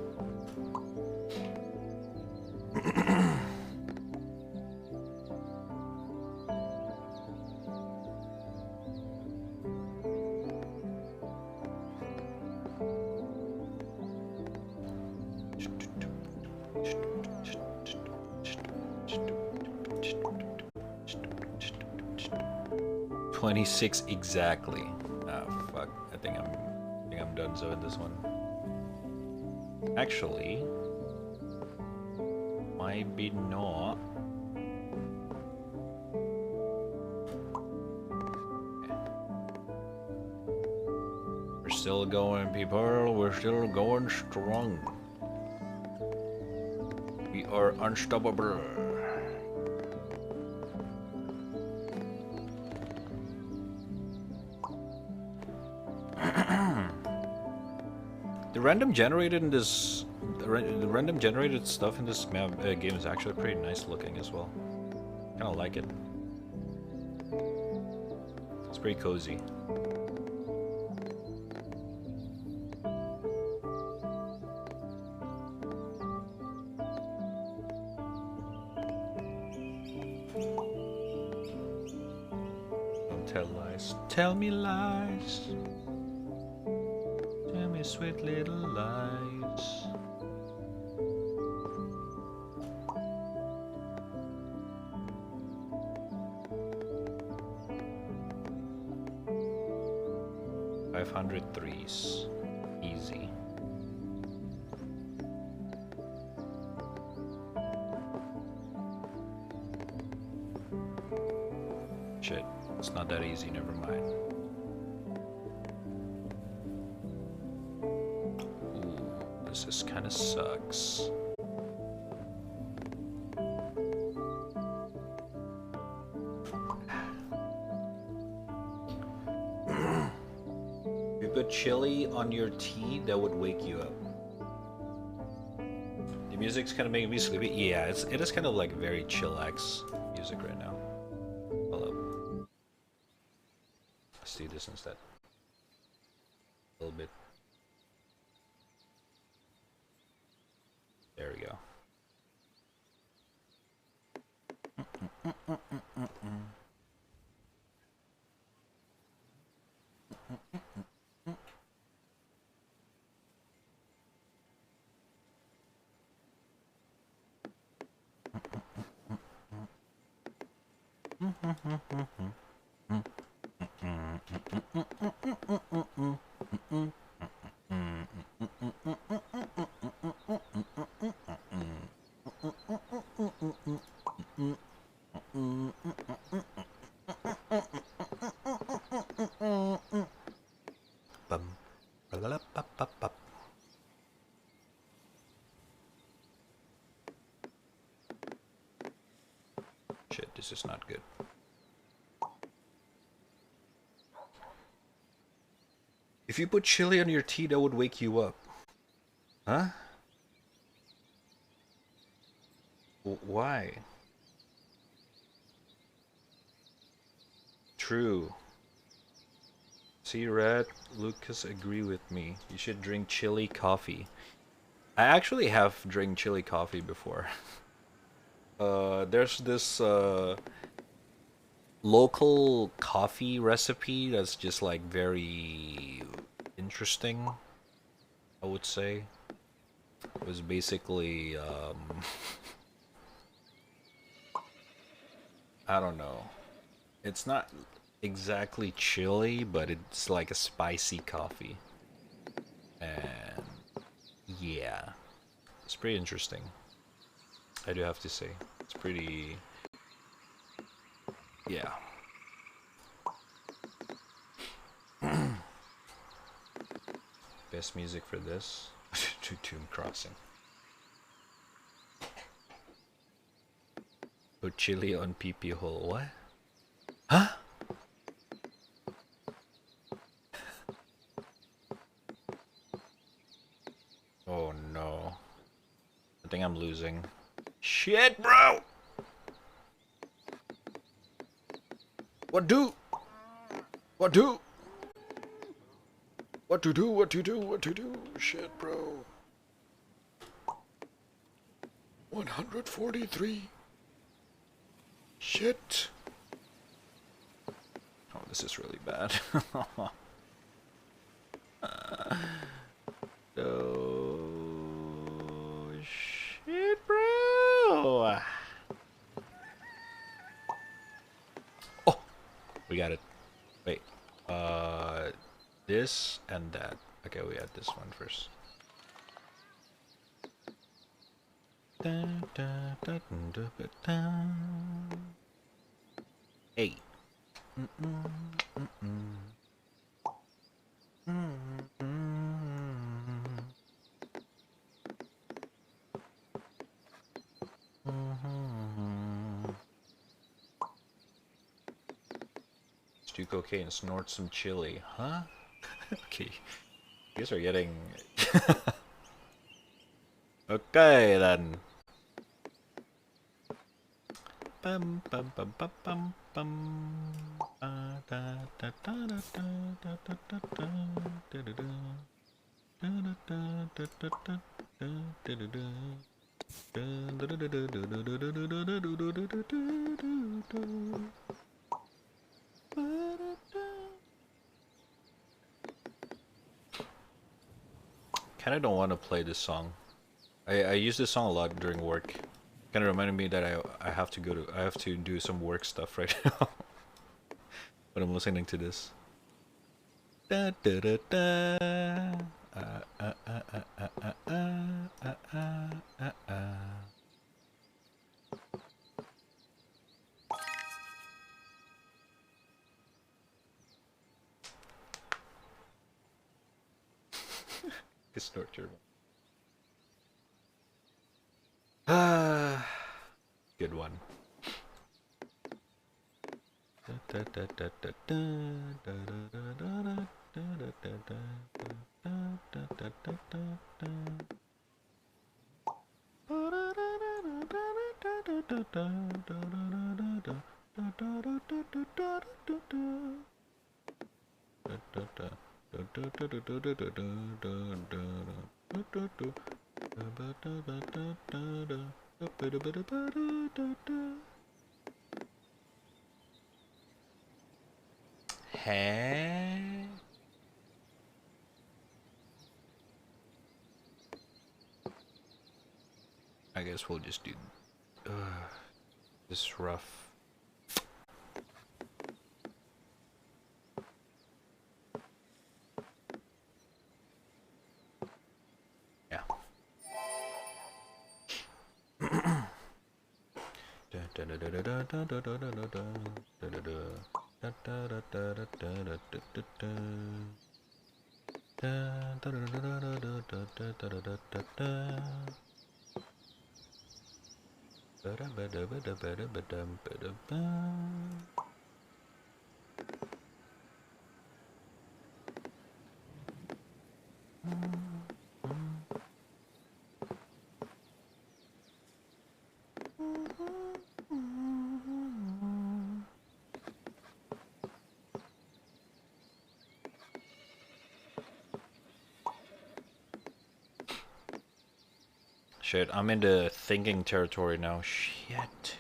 $26 exactly. Ah, fuck. I think I'm done so in this one. Actually, maybe not. For Still going, people. We're still going strong. We are unstoppable. The random generated in this, the random generated stuff in this map, game is actually pretty nice looking as well. Kind of like it. It's pretty cozy. Don't tell lies. Tell me lies. Tell me sweet little lies. $503s. Easy. Shit, it's not that easy, never mind. Ooh, this is kinda sucks. If you put chili on your tea, that would wake you up. The music's kind of making me sleepy. Yeah, it is kind of like very chillax music right now. Hold up. Let's do this instead. A little bit. There we go. Shit, this is not good. If you put chili on your tea, that would wake you up. Huh? Why? True. See, Rad, Lucas agree with me. You should drink chili coffee. I actually have drank chili coffee before. There's this local coffee recipe that's just like very interesting, I would say. It was basically I don't know. It's not exactly chili, but it's like a spicy coffee. And yeah, it's pretty interesting. I do have to say, it's pretty, yeah. Best music for this? Tomb Crossing. Put chili on pee-pee hole. What? Huh? Oh no. I think I'm losing. Shit, bro! What do? What do? What to do? What to do? What to do? Shit, bro. 143. Shit. Oh, this is really bad. Oh, shit, bro. Oh, we got it. Wait. This and that. Okay, we add this one first. Hey. Do cocaine, snort some chili, huh? Okay, you guys are getting... Okay then. Bum bum bum bum bum bum. Da da da da da da da da da da da da. Da da da da da da da da da. Kinda don't want to play this song. I use this song a lot during work. Kinda reminded me that I have to I have to do some work stuff right now. When I'm listening to this. Da da da da. It's torture. Good one. Hey. I guess we'll just do this rough. Yeah. Shit, I'm in the thinking territory now. Shit.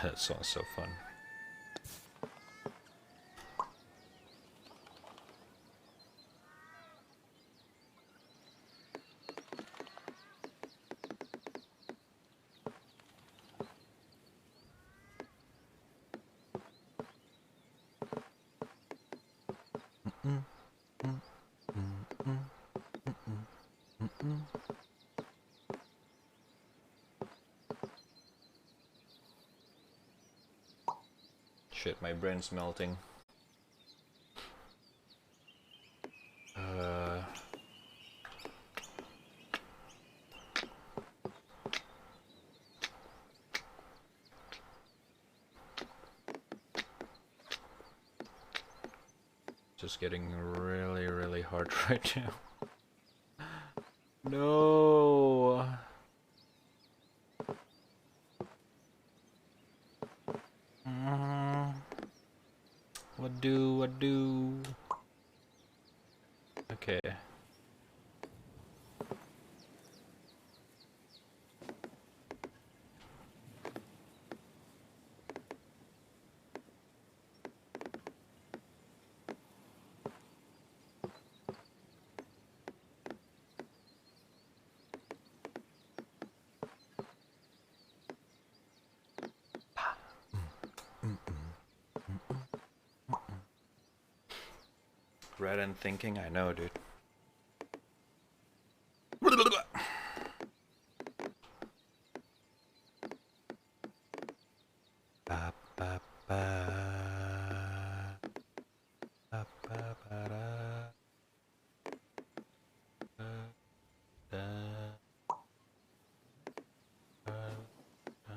That song's so fun. Shit, my brain's melting. Just getting really, really hard right now. No. What do? What do? Okay. Red and thinking, I know, dude. Ba, ba, ba. Ba, ba, ba, da. Da, da. Da, da.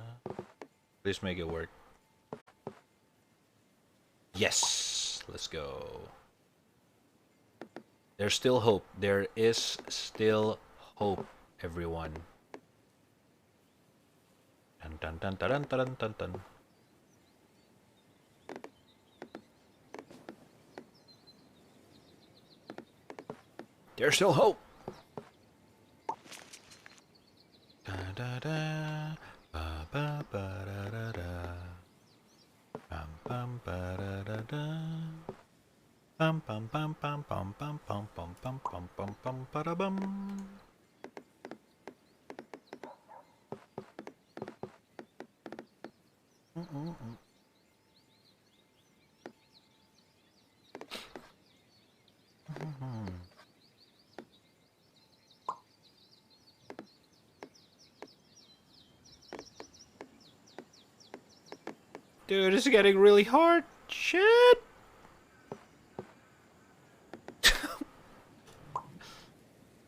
Please make it work. Yes! Let's go. There's still hope. There is still hope, everyone. Dun dun dun dun dun dun dun dun. There's still hope. Da da da. Ba ba ba da da da. Bam bam ba da da da. Bum bum bum bum bum bum bum bum bum bum bum bum ba bum. Dude, this is getting really hard. Shit.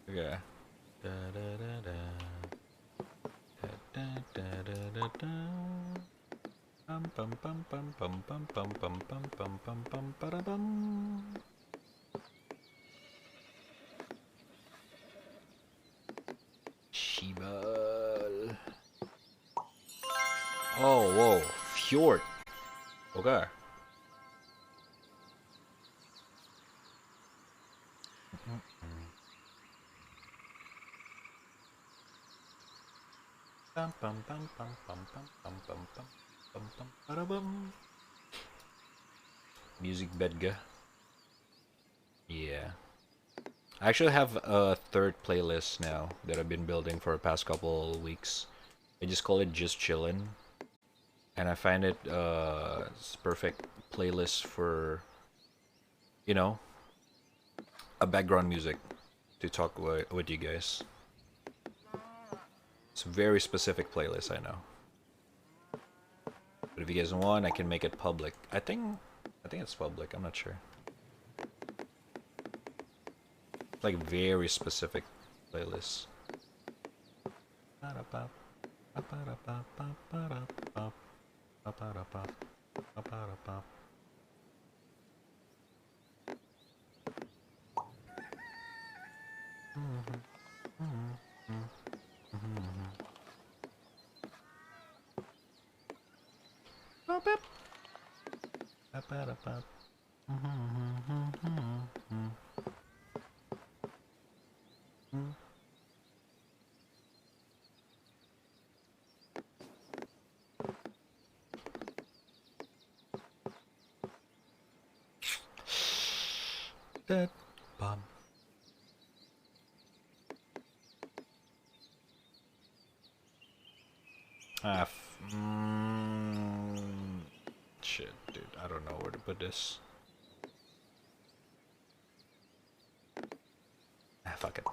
Okay. Da da da da. Da da da da da da. Bum bum bum bum bum bum bum bum bum bum bum bum ba bum. Shibal. Oh, whoa. Fjord. Okay. Bum bum bum bum bum bum bum bum bum bum bum ba bum. Music bedga. Yeah. I actually have a third playlist now that I've been building for the past couple weeks. I just call it Just Chillin'. And I find it it's perfect playlist for, you know, a background music to talk with you guys. It's a very specific playlist, I know. But if you guys want, I can make it public. I think it's public, I'm not sure. Like very specific playlist. That bomb. Shit, dude. I don't know where to put this. Fuck it.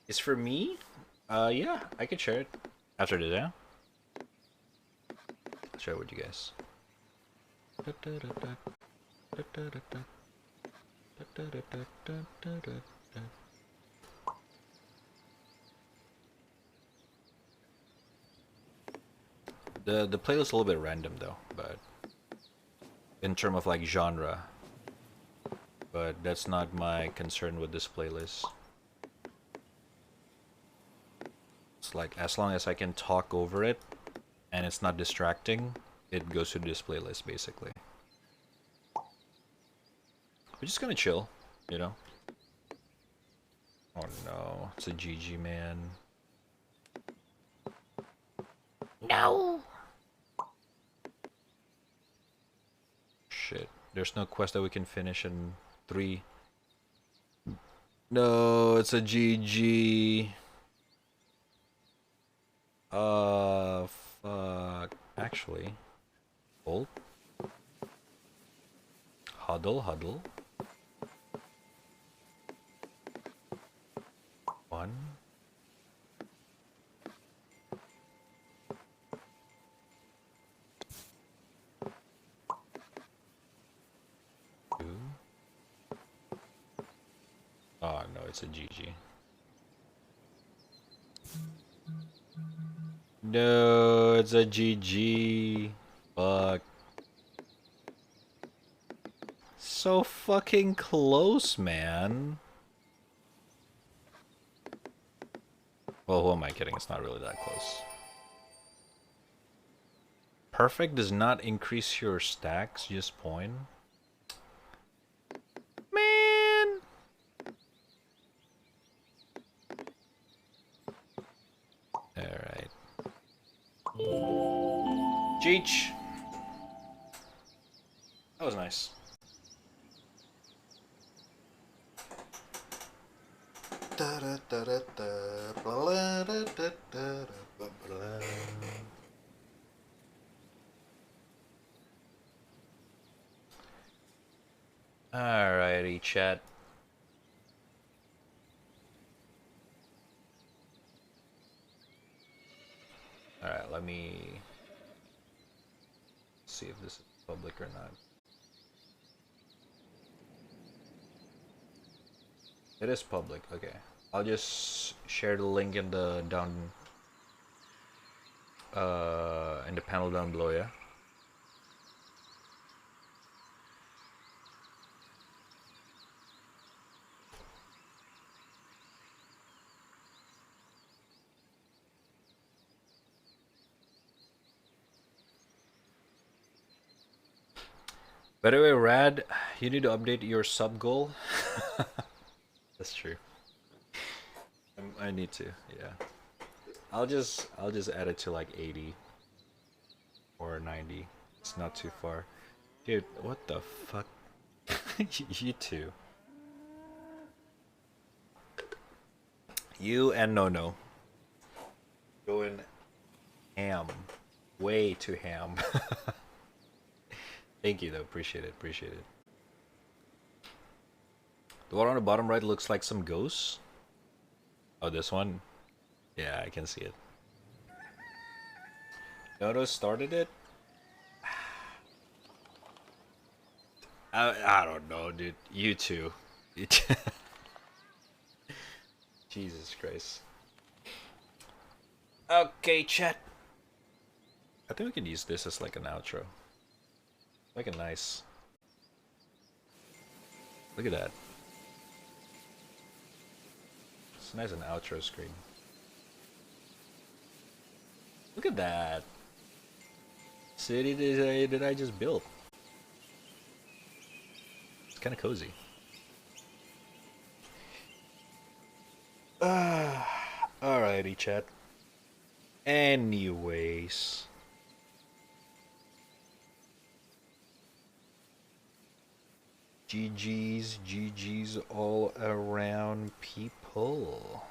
It's for me? Yeah, I could share it after this, yeah? I'll share it with you guys. The playlist is a little bit random though, but in terms of like genre, but that's not my concern with this playlist. It's like, as long as I can talk over it and it's not distracting, it goes to this playlist basically. We're just gonna chill, you know? Oh no, it's a GG, man. No! Shit, there's no quest that we can finish in 3. No, it's a GG. Fuck. Actually, hold. Huddle, huddle. 1. 2. Oh no, it's a GG. No, it's a GG. Fuck. So fucking close, man. Well, who am I kidding? It's not really that close. Perfect does not increase your stacks, just point. Man! Alright. Cheech! That was nice. Alrighty, chat. Alright, let me see if this is public or not. It is public, okay. I'll just share the link in the in the panel down below, yeah? By the way, Rad, you need to update your sub goal. That's true. I need to, yeah. I'll just add it to like 80 or 90. It's not too far. Dude, what the fuck? You too. You and No. Going ham. Way too ham. Thank you though, appreciate it, appreciate it. The one on the bottom right looks like some ghosts. Oh, this one? Yeah, I can see it. Noto started it? I don't know, dude. You too. Jesus Christ. Okay, chat. I think we can use this as like an outro. Like a nice... Look at that. It's nice an outro screen. Look at that. City did I just build? It's kind of cozy. Alrighty, chat. Anyways. GG's all around, people.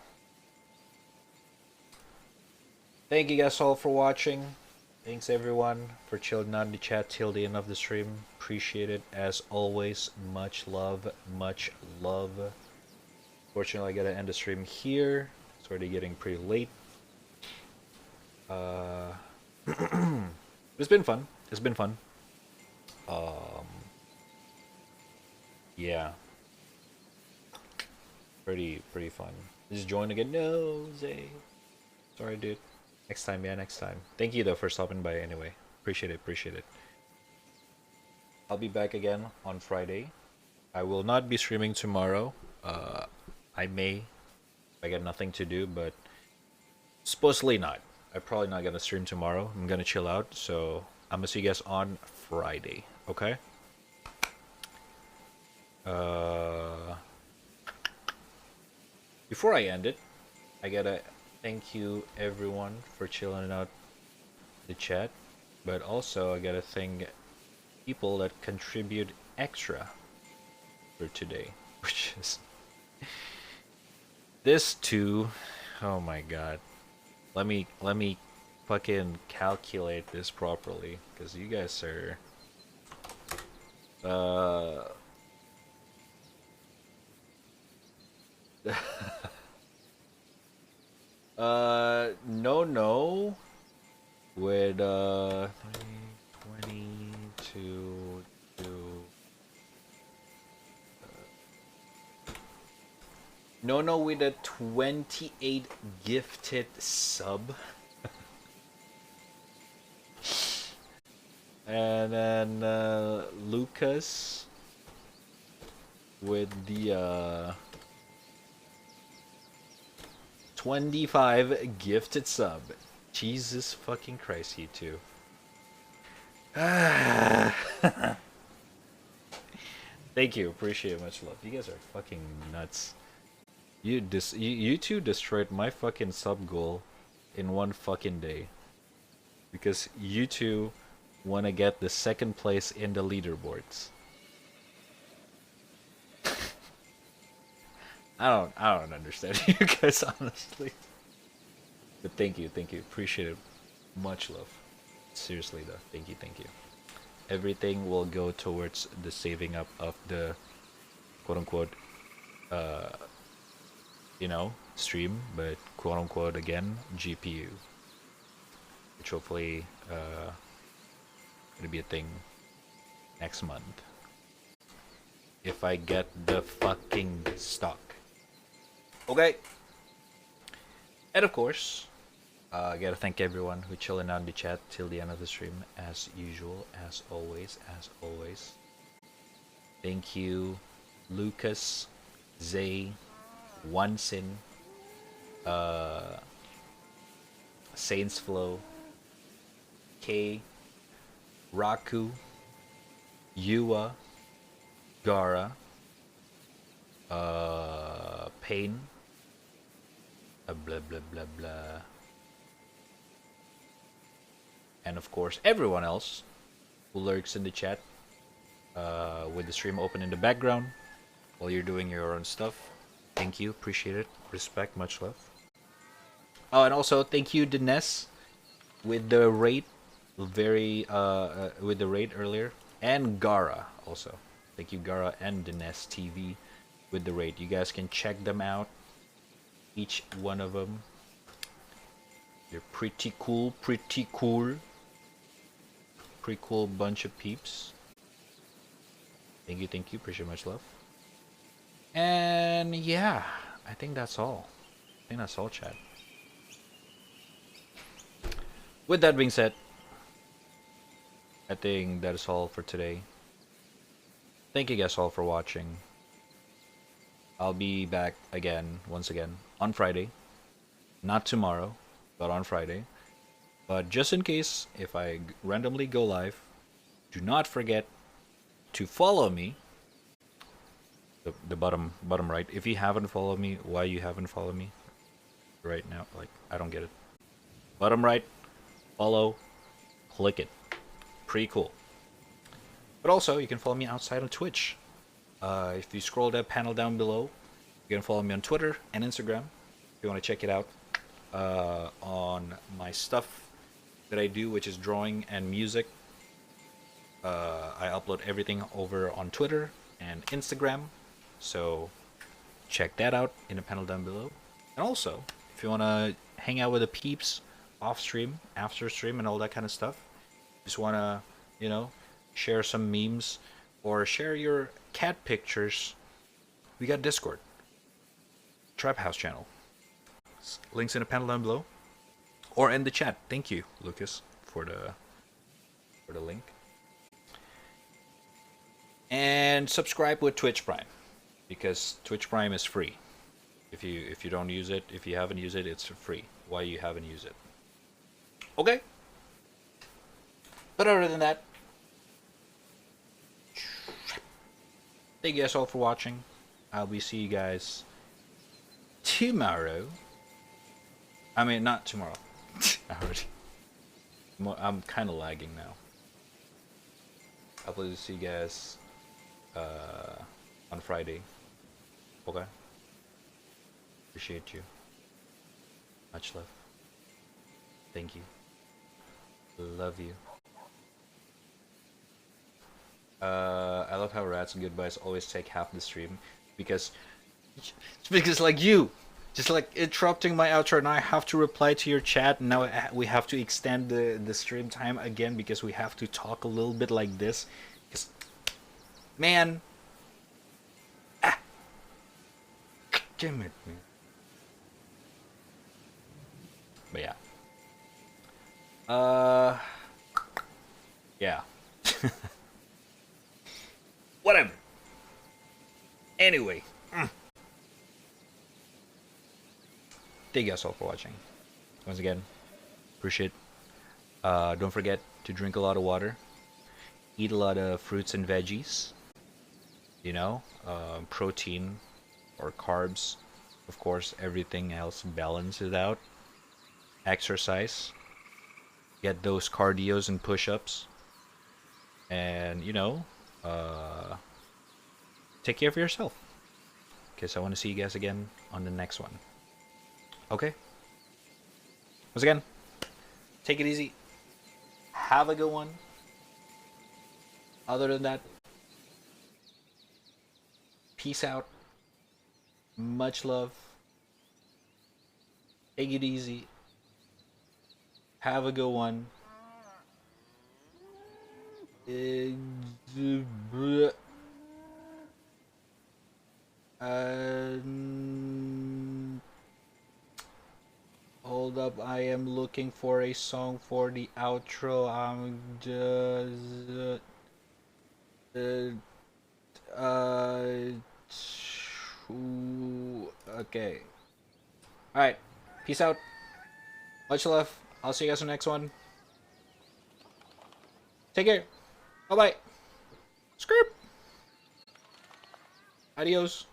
Thank you guys all for watching. Thanks everyone for chilling out in the chat till the end of the stream. Appreciate it as always. Much love, much love. Fortunately, I gotta end the stream here. It's already getting pretty late. It's been fun. It's been fun. Yeah. Pretty fun. Just join again. No, Zay. Sorry, dude. Next time, yeah, next time. Thank you though for stopping by anyway. Appreciate it, appreciate it. I'll be back again on Friday. I will not be streaming tomorrow. I may if I get nothing to do, but supposedly not. I'm probably not gonna stream tomorrow. I'm gonna chill out, so I'm gonna see you guys on Friday. Okay. Before I end it, I gotta thank you everyone for chilling out the chat, but also I gotta thank people that contribute extra for today, which is this too. Oh my god. Let me fucking calculate this properly, because you guys are no with 22 no with a 28 gifted sub. And then Lucas with the 25 gifted sub. Jesus fucking Christ, you two. Thank you, appreciate it, much love. You guys are fucking nuts. You two destroyed my fucking sub goal in one fucking day. Because you two want to get the second place in the leaderboards. I don't understand you guys, honestly. But thank you, appreciate it. Much love. Seriously though, thank you. Everything will go towards the saving up of the quote unquote stream, but quote unquote again GPU. Which hopefully gonna be a thing next month. If I get the fucking stock. Okay. And of course, I gotta thank everyone who chilling out in the chat till the end of the stream, as usual, as always. Thank you, Lucas, Zay, Onsin, Saints Flow, K, Raku, Yua, Gara, Pain, blah blah blah blah, and of course everyone else who lurks in the chat with the stream open in the background while you're doing your own stuff. Thank you, appreciate it, respect, much love. Oh, and also thank you, Dines, with the rate, with the rate earlier, and Gara also. Thank you, Gara and Dines TV with the rate. You guys can check them out, each one of them. They're pretty cool bunch of peeps. Thank you, appreciate much love. And yeah, I think that's all. Chat. With that being said, I think that is all for today. Thank you guys all for watching. I'll be back once again, on Friday. Not tomorrow, but on Friday. But just in case, if I randomly go live, do not forget to follow me. The bottom right. If you haven't followed me, why you haven't followed me right now? Like, I don't get it. Bottom right, follow, click it. Pretty cool. But also, you can follow me outside on Twitch. If you scroll that panel down below, you can follow me on Twitter and Instagram if you want to check it out. On my stuff that I do, which is drawing and music. I upload everything over on Twitter and Instagram, so check that out in the panel down below. And also, if you want to hang out with the peeps off stream, after stream, and all that kind of stuff, just want to, share some memes or share your cat pictures, we got Discord, Trap House channel. Links in the panel down below or in the chat. Thank you, Lucas, for the link. And subscribe with Twitch Prime, because Twitch Prime is free. If you don't use it, if you haven't used it, it's free. Why you haven't used it? Okay. But other than that, thank you guys all for watching. I'll be see you guys tomorrow. I mean, not tomorrow. I'm kind of lagging now. I'll probably see you guys on Friday. Okay. Appreciate you. Much love. Thank you. Love you. I love how rats and goodbyes always take half the stream because like you just like interrupting my outro, and I have to reply to your chat, and now we have to extend the stream time again because we have to talk a little bit like this. Because, man, damn it, man. But yeah. Whatever. Anyway. Thank you guys all for watching. Once again, appreciate. Don't forget to drink a lot of water. Eat a lot of fruits and veggies. You know, protein or carbs. Of course, everything else balance it out. Exercise. Get those cardios and push-ups. And, you know, take care of yourself. Because I want to see you guys again on the next one. Okay? Once again, take it easy. Have a good one. Other than that, peace out. Much love. Take it easy. Have a good one. Hold up, I am looking for a song for the outro. I'm just okay. Alright. Peace out. Much love. I'll see you guys in the next one. Take care. Bye bye. Script. Adios.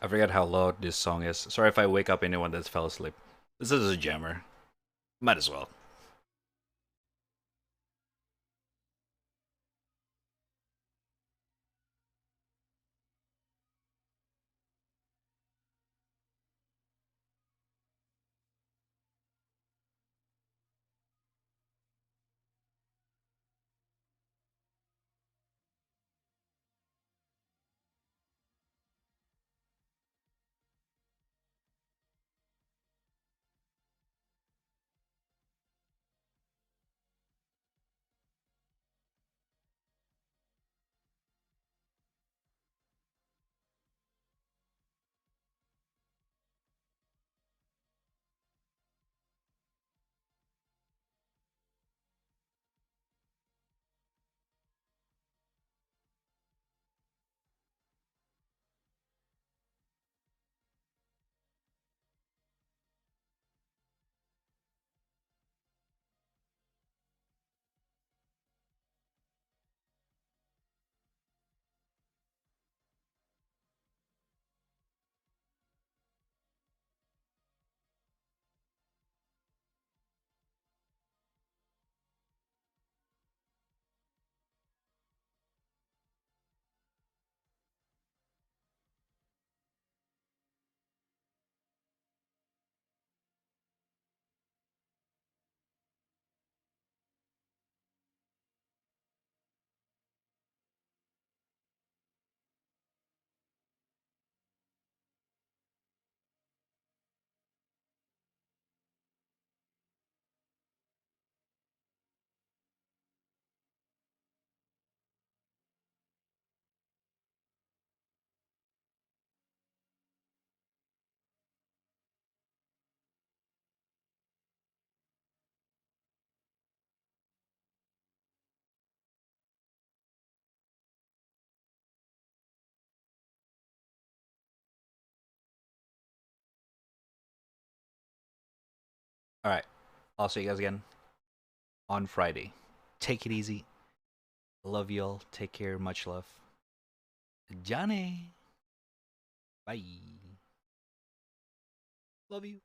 I forget how loud this song is. Sorry if I wake up anyone that's fell asleep. This is a jammer. Might as well. Alright. I'll see you guys again on Friday. Take it easy. Love y'all. Take care. Much love. Johnny. Bye. Love you.